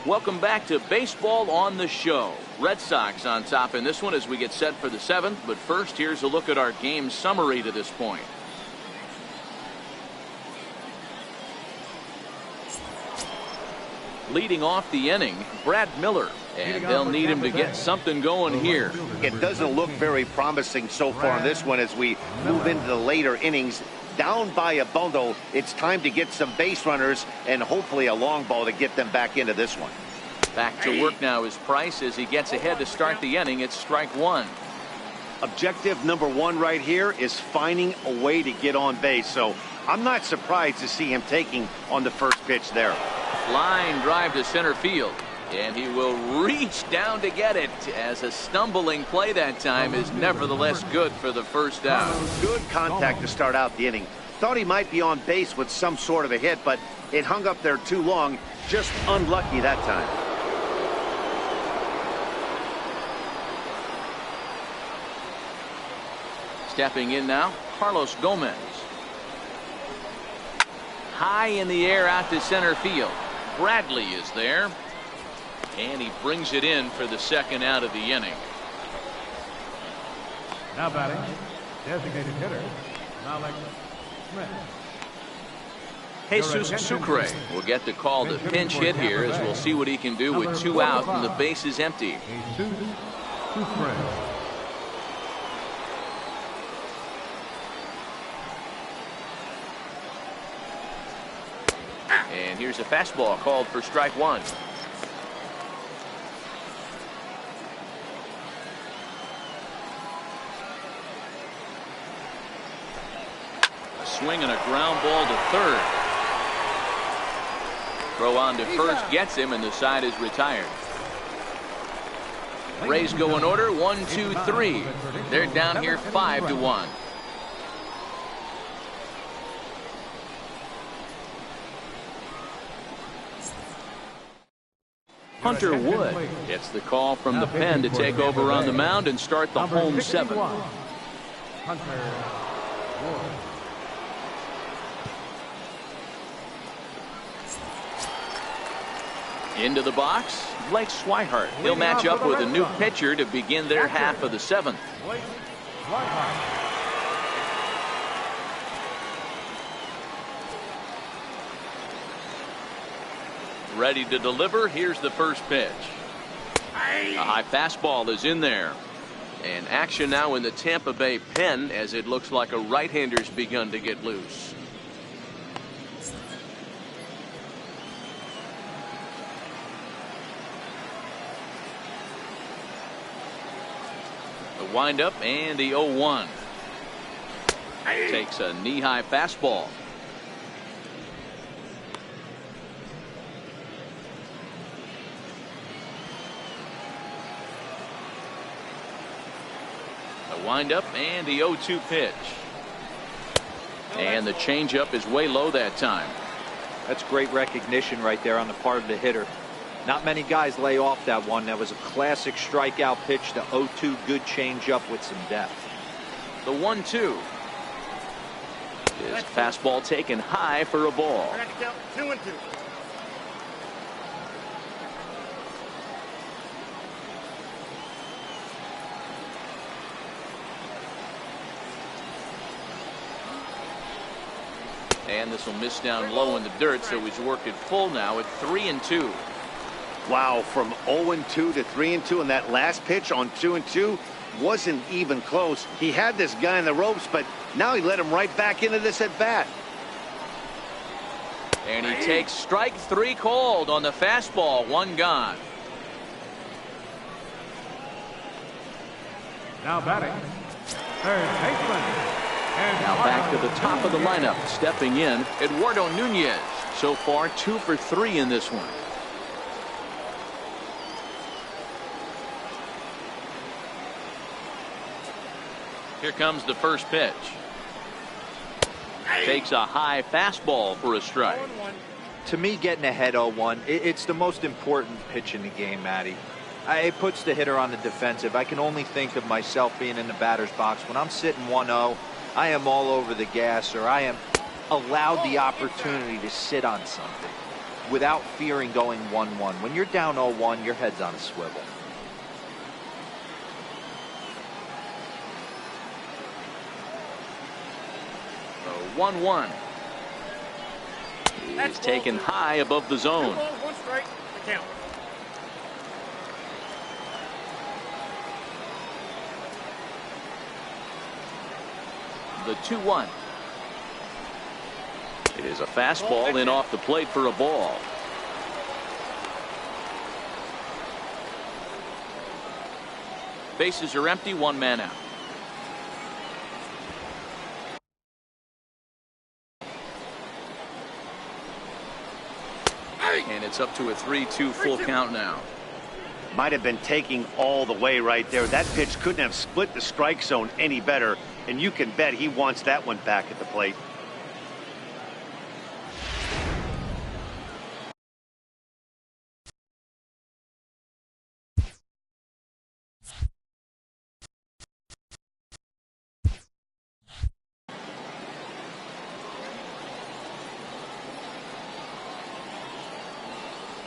Welcome back to Baseball on the Show. Red Sox on top in this one as we get set for the 7th. But first, here's a look at our game summary to this point. Leading off the inning, Brad Miller. And they'll need him to get something going here. It doesn't look very promising so far in this one as we move into the later innings. Down by a bundle, it's time to get some base runners and hopefully a long ball to get them back into this one. Back to work now is Price as he gets ahead to start the inning. It's strike 1. Objective number one right here is finding a way to get on base. So I'm not surprised to see him taking on the first pitch there. Line drive to center field. And he will reach down to get it, as a stumbling play that time is nevertheless good for the first out. Good contact to start out the inning. Thought he might be on base with some sort of a hit, but it hung up there too long. Just unlucky that time. Stepping in now, Carlos Gomez. High in the air out to center field. Bradley is there. And he brings it in for the second out of the inning. Now batting, designated hitter, Malik Smith. Jesus Sucre will get the call to pinch hit here, as we'll see what he can do with 2 out and the base is empty. Jesus Sucre. And here's a fastball called for strike 1. Swing and a ground ball to third. Throw on to first gets him, and the side is retired. Rays go in order, 1, 2, 3. They're down here 5-1. Hunter Wood gets the call from the pen to take over on the mound and start the home 7. Hunter Wood. Into the box, Blake Swihart. He'll match up with a new pitcher to begin their half of the 7th. Blake Swihart. Ready to deliver. Here's the first pitch. A high fastball is in there. And action now in the Tampa Bay pen, as it looks like a right-hander's begun to get loose. The windup and the 0-1. Takes a knee-high fastball. The windup and the 0-2 pitch. And the changeup is way low that time. That's great recognition right there on the part of the hitter. Not many guys lay off that one. That was a classic strikeout pitch. The 0-2 good changeup with some depth. The 1-2. His fastball taken high for a ball. 2-2. And this will miss down low in the dirt, so he's worked it full now at 3-2. Wow, from 0-2 to 3-2, and that last pitch on 2-2 wasn't even close. He had this guy in the ropes, but now he let him right back into this at bat. And he takes strike 3 called on the fastball. 1 gone. Now batting, third baseman. Now back to the top of the lineup, stepping in, Eduardo Nunez. So far 2 for 3 in this one. Here comes the first pitch. Takes a high fastball for a strike. To me, getting ahead 0-1, it's the most important pitch in the game, Matty. It puts the hitter on the defensive. I can only think of myself being in the batter's box. When I'm sitting 1-0, I am all over the gas, or I am allowed the opportunity to sit on something without fearing going 1-1. When you're down 0-1, your head's on a swivel. So 1-1. He's taken high above the zone. 1 strike, the count. The 2-1. It is a fastball in off the plate for a ball. Bases are empty, 1 man out. it's up to a 3-2 full count now. Might have been taking all the way right there. That pitch couldn't have split the strike zone any better, and you can bet he wants that one back at the plate.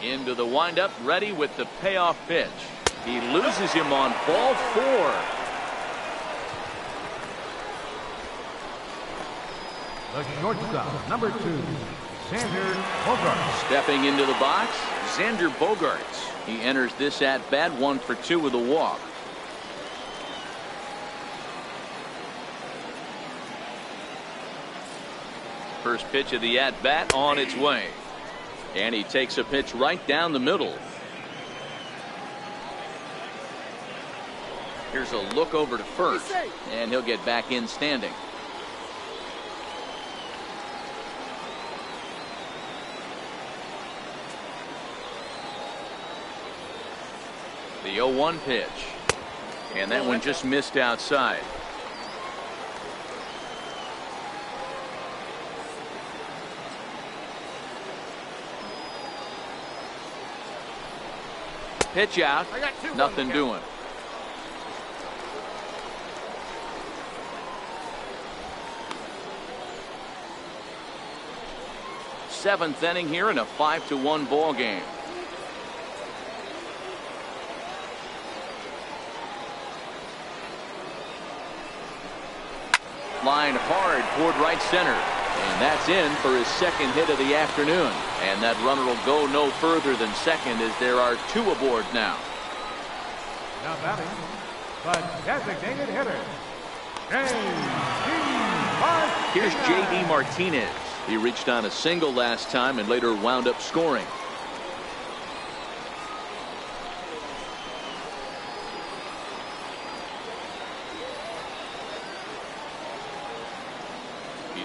Into the windup, ready with the payoff pitch. He loses him on ball 4. The shortstop, number 2, Xander Bogaerts. Stepping into the box, Xander Bogaerts. He enters this at bat 1 for 2 with a walk. First pitch of the at bat on its way. And he takes a pitch right down the middle. Here's a look over to first, and he'll get back in standing. The 0-1 pitch, and that one just missed outside. Pitch out, nothing doing. Seventh inning here in a 5-1 ball game. Line hard toward right center. And that's in for his second hit of the afternoon. And that runner will go no further than second as there are 2 aboard now. Now batting, the designated hitter, Here's J.D. Martinez. He reached on a single last time and later wound up scoring.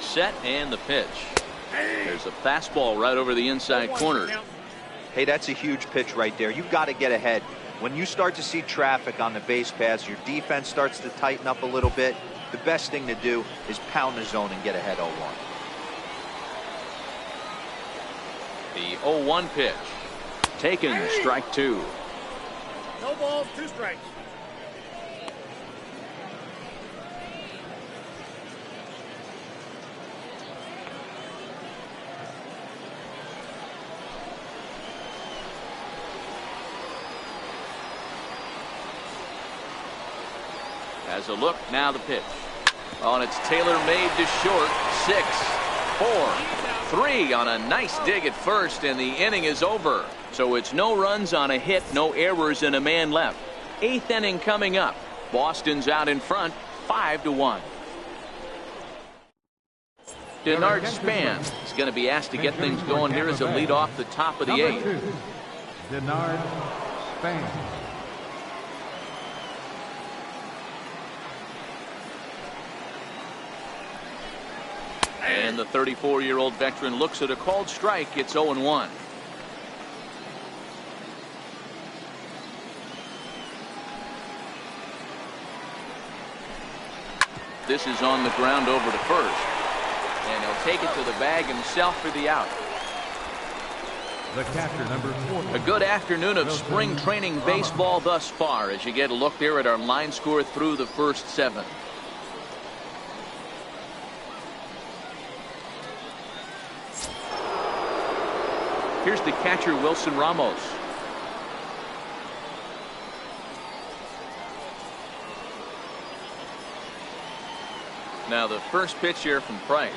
Set and the pitch. There's a fastball right over the inside corner. Hey, that's a huge pitch right there. You've got to get ahead. When you start to see traffic on the base paths, your defense starts to tighten up a little bit. The best thing to do is pound the zone and get ahead 0-1. The 0-1 pitch. Taken, strike 2. No balls, 2 strikes. As a look, now the pitch. Oh, and it's tailor-made to short. 6, 4, 3 on a nice dig at first, and the inning is over. So it's no runs on a hit, no errors, and a man left. 8th inning coming up. Boston's out in front, 5-1. Denard Span is going to be asked to get things going here as a lead off the top of the 8th. Denard Span. And the 34-year-old veteran looks at a called strike. It's 0-1. This is on the ground over to first. And he'll take it to the bag himself for the out. The catcher, number 4. A good afternoon of spring training baseball thus far as you get a look there at our line score through the first 7. Here's the catcher, Wilson Ramos. Now the first pitch here from Price.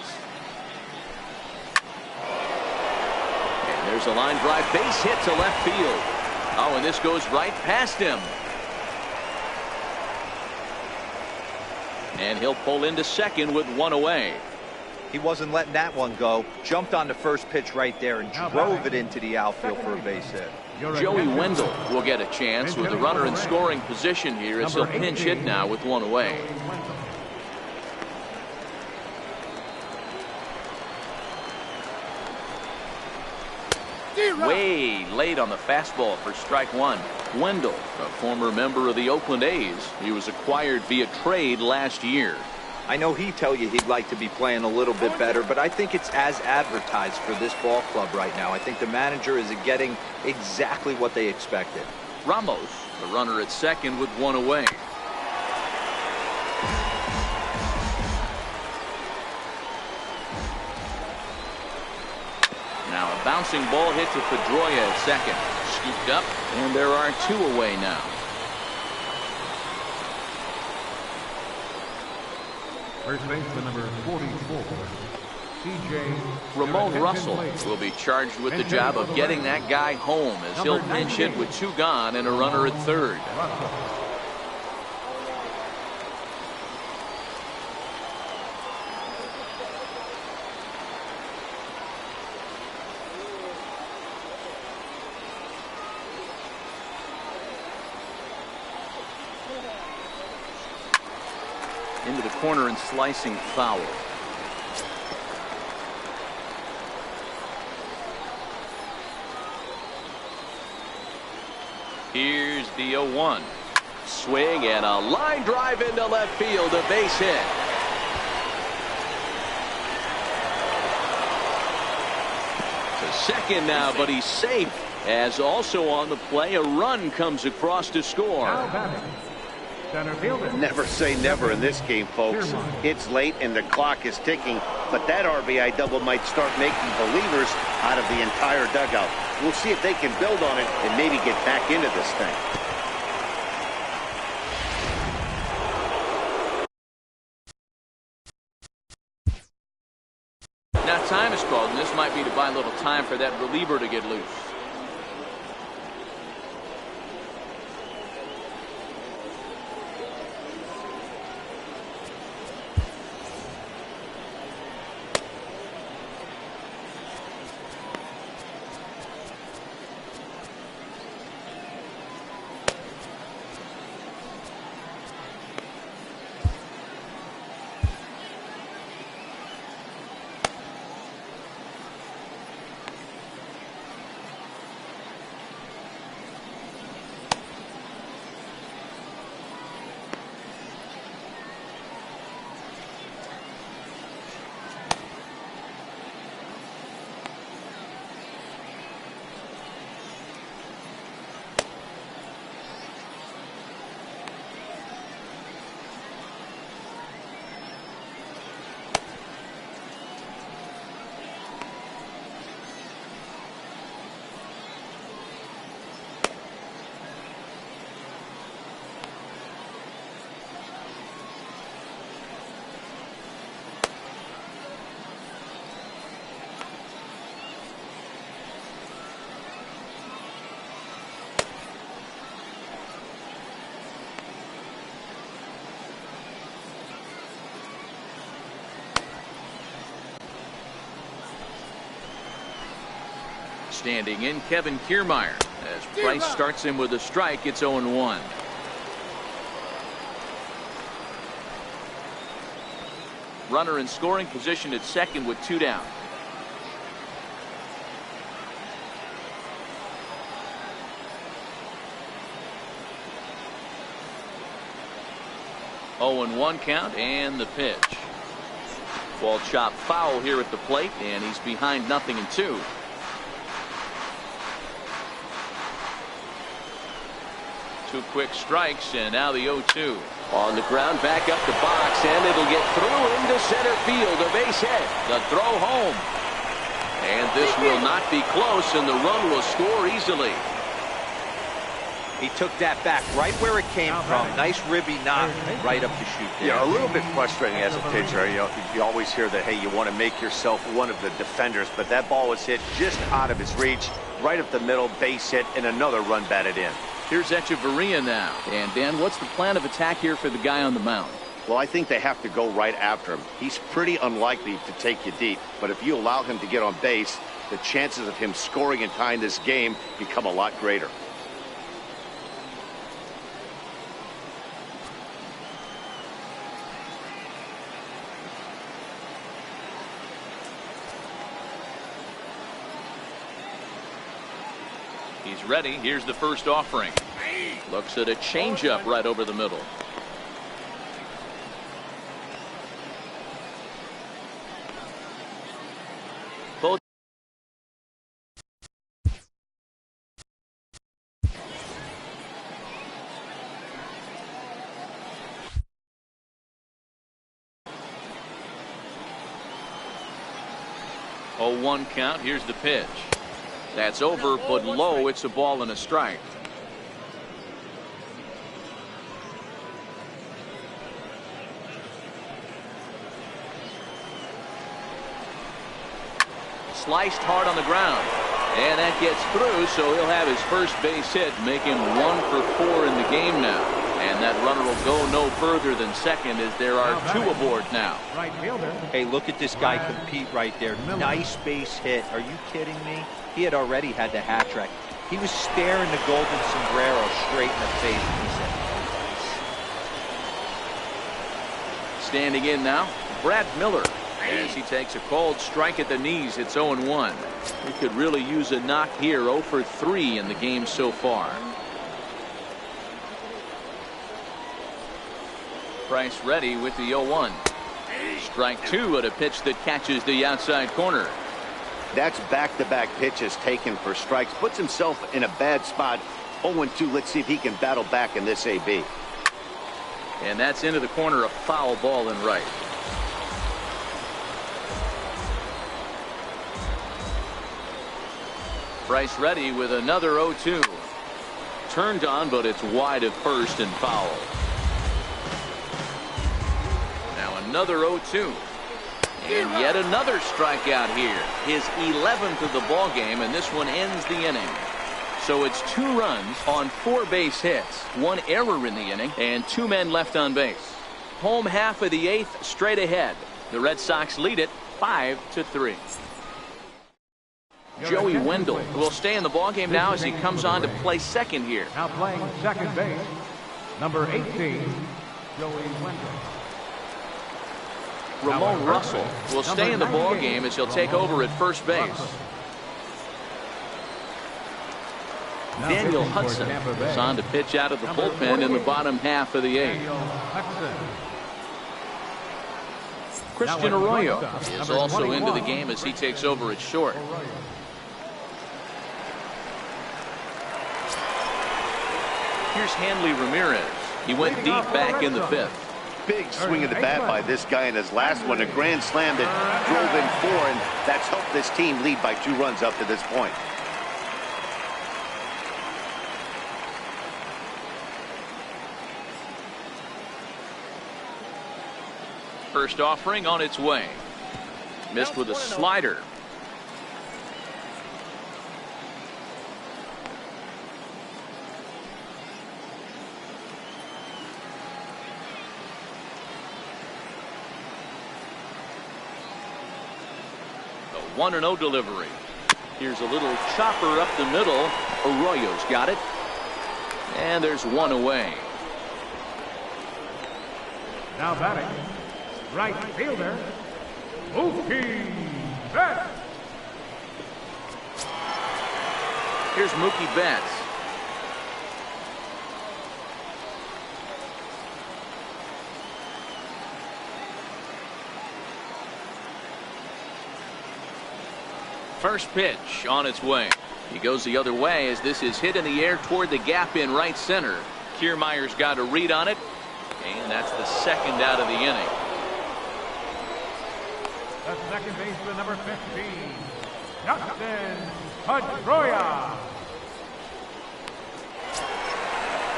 And there's a line drive, base hit to left field. Oh, and this goes right past him. And he'll pull into second with 1 away. He wasn't letting that one go. Jumped on the first pitch right there and drove it into the outfield for a base hit. Joey Wendell will get a chance with the runner in scoring position here as he'll pinch hit now with 1 away. way late on the fastball for strike one. Wendell, a former member of the Oakland A's. He was acquired via trade last year. I know he'd tell you he'd like to be playing a little bit better, but I think it's as advertised for this ball club right now. I think the manager is getting exactly what they expected. Ramos, the runner at second with one away. Now a bouncing ball hit to Pedroia at second. Scooped up, and there are two away now. First baseman number 44, C.J. Ramon Russell will be charged with the job of getting that guy home as he'll pinch hit with two gone and a runner at third. Into the corner and slicing foul. Here's the 0-1. Swing and a line drive into left field, a base hit. To second now, but he's safe. As also on the play, a run comes across to score. Center fielder. Never say never in this game, folks. It's late and the clock is ticking, but that RBI double might start making believers out of the entire dugout. We'll see if they can build on it and maybe get back into this thing. Now time is called, and this might be to buy a little time for that reliever to get loose. Standing in, Kevin Kiermaier. As Price starts him with a strike, it's 0-1. Runner in scoring position at second with two down. Oh, and 1 count, and the pitch. Ball chopped foul here at the plate, and he's behind 0-2. Two quick strikes, and now the 0-2. On the ground, back up the box, and it'll get through into center field. A base hit. The throw home. And this will not be close, and the run will score easily. He took that back right where it came from. Nice ribby knock right up the chute there. Yeah, a little bit frustrating as a pitcher. You always hear that, hey, you want to make yourself one of the defenders, but that ball was hit just out of his reach, right up the middle, base hit, and another run batted in. Here's Echeverria now. And, Dan, what's the plan of attack here for the guy on the mound? Well, I think they have to go right after him. He's pretty unlikely to take you deep, but if you allow him to get on base, the chances of him scoring and tying this game become a lot greater. He's ready. Here's the first offering. Looks at a changeup right over the middle. Both. Oh, 1 count. Here's the pitch. That's over, but low. It's a ball and a strike. Sliced hard on the ground. And that gets through, so he'll have his first base hit, make him 1 for 4 in the game now. And that runner will go no further than second as there are 2 aboard now. Right fielder. Hey, look at this guy compete right there. Nice base hit. Are you kidding me? He had already had the hat trick. He was staring the golden sombrero straight in the face, and he said, nice. Standing in now, Brad Miller. As he takes a cold strike at the knees, it's 0-1. He could really use a knock here. 0 for 3 in the game so far. Price ready with the 0-1. Strike 2 at a pitch that catches the outside corner. That's back-to-back pitches taken for strikes. Puts himself in a bad spot. 0-2. Let's see if he can battle back in this AB. And that's into the corner, a foul ball in right. Price ready with another 0-2. Turned on, but it's wide of first and foul. Now another 0-2. And yet another strikeout here. His 11th of the ball game, and this one ends the inning. So it's 2 runs on 4 base hits, 1 error in the inning, and 2 men left on base. Home half of the 8th, straight ahead. The Red Sox lead it 5-3. Joey Wendell will stay in the ballgame now as he comes on to play second here. Now playing second base, number 18, Joey Wendell. Ramon Russell will stay in the ballgame as he'll take over at first base. Daniel Hudson is on to pitch out of the bullpen in the bottom half of the 8th. Christian Arroyo is also into the game as he takes over at short. Here's Hanley Ramirez. He went deep back in the 5th. Big swing of the bat by this guy in his last one. A grand slam that drove in 4, and that's helped this team lead by 2 runs up to this point. First offering on its way. Missed with a slider. The 1-0 delivery. Here's a little chopper up the middle. Arroyo's got it. And there's 1 away. Now batting, right fielder, Mookie Betts. Here's Mookie Betts. First pitch on its way. He goes the other way as this is hit in the air toward the gap in right center. Kiermaier's got a read on it, and that's the second out of the inning. The second baseman, number 15, Dustin Pedroia.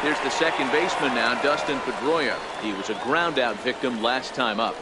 Here's the second baseman now, Dustin Pedroia. He was a ground out victim last time up.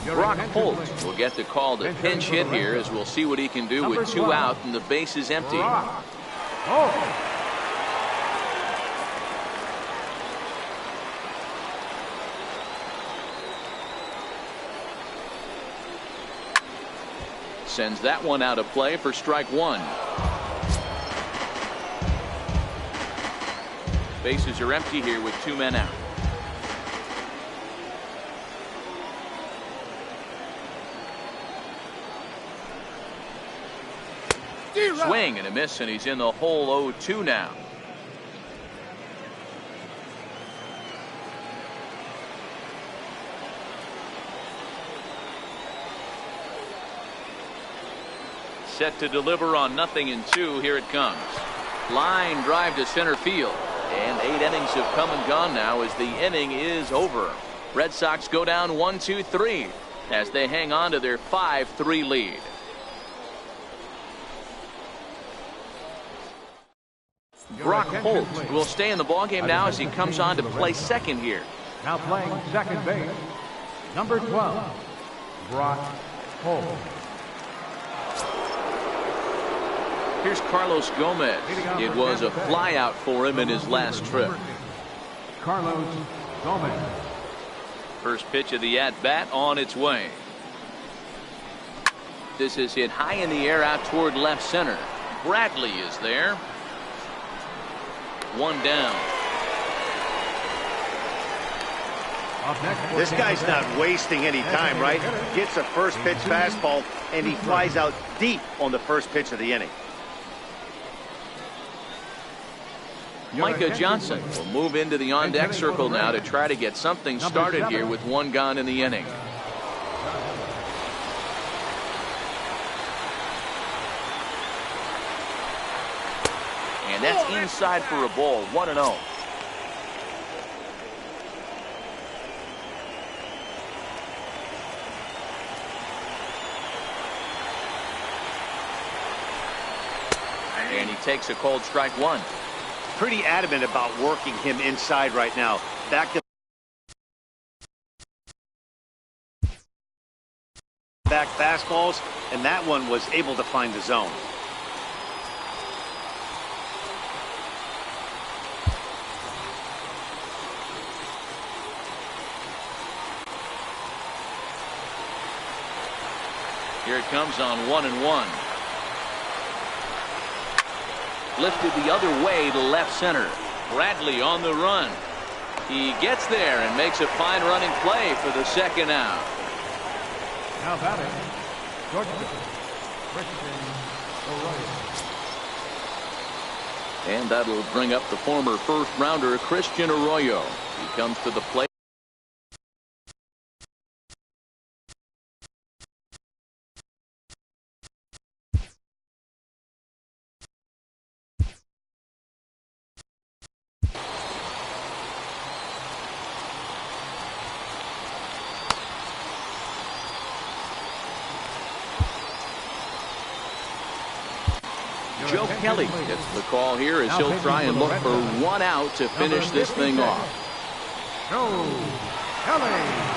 Brock Holt will get the call to pinch hit here, as we'll see what he can do with 2 out and the base is empty. Sends that one out of play for strike one. Bases are empty here with 2 men out. Swing and a miss, and he's in the hole 0-2 now. Set to deliver on 0-2. Here it comes. Line drive to center field. And 8 innings have come and gone now as the inning is over. Red Sox go down 1-2-3 as they hang on to their 5-3 lead. Brock Holt will stay in the ballgame now as he comes on to play second here. Now playing second base, number 12, Brock Holt. Here's Carlos Gomez. It was a flyout for him in his last trip. Carlos Gomez. First pitch of the at-bat on its way. This is hit high in the air out toward left center. Bradley is there. One down. This guy's not wasting any time, right? Gets a first pitch fastball, and he flies out deep on the first pitch of the inning. Micah Johnson will move into the on-deck circle now to try to get something started here with 1 gone in the inning. And that's inside for a ball. 1-0. And he takes a called strike one. Pretty adamant about working him inside right now. Back to back fastballs, and that one was able to find the zone. Here it comes on 1-1. Lifted the other way to left center. Bradley on the run. He gets there and makes a fine running play for the second out. Now batting, Christian Arroyo. And that'll bring up the former first rounder Christian Arroyo. He comes to the plate. Joe Kelly gets the call here as he'll try and look for 1 out to finish this thing off. Joe Kelly.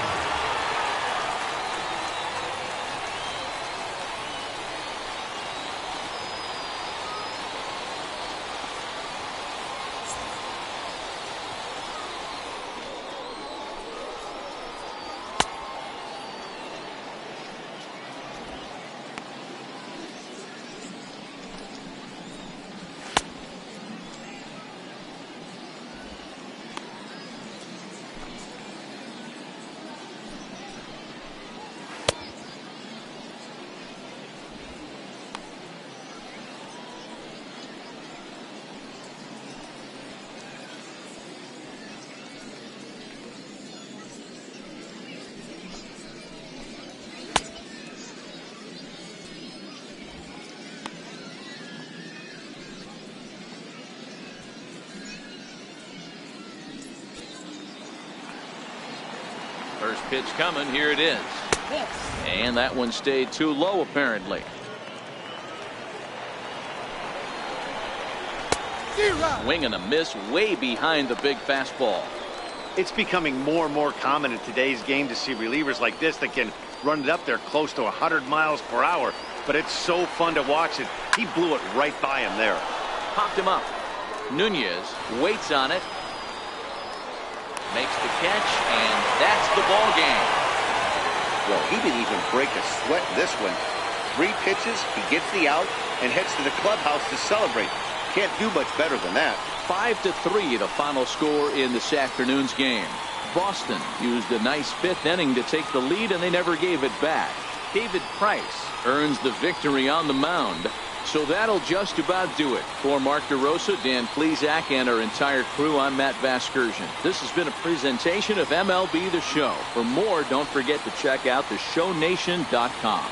First pitch coming. Here it is. And that one stayed too low apparently. Swing and a miss way behind the big fastball. It's becoming more and more common in today's game to see relievers like this that can run it up there close to 100 miles per hour. But it's so fun to watch it. He blew it right by him there. Popped him up. Nunez waits on it. Makes the catch, and that's the ball game. Well, he didn't even break a sweat in this one. 3 pitches, he gets the out, and heads to the clubhouse to celebrate. Can't do much better than that. 5-3 the final score in this afternoon's game. Boston used a nice 5th inning to take the lead, and they never gave it back. David Price earns the victory on the mound. So that'll just about do it. For Mark DeRosa, Dan Plesac, and our entire crew, I'm Matt Vasgersian. This has been a presentation of MLB The Show. For more, don't forget to check out theshownation.com.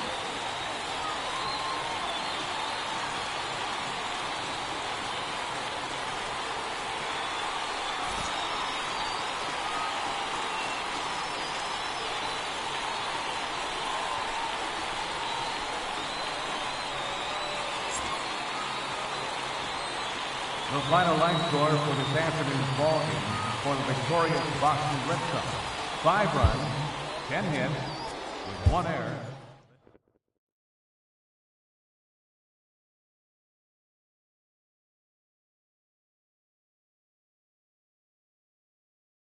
The final line score for this afternoon's ball game for the victorious Boston Red Sox: 5 runs, 10 hits, with 1 error.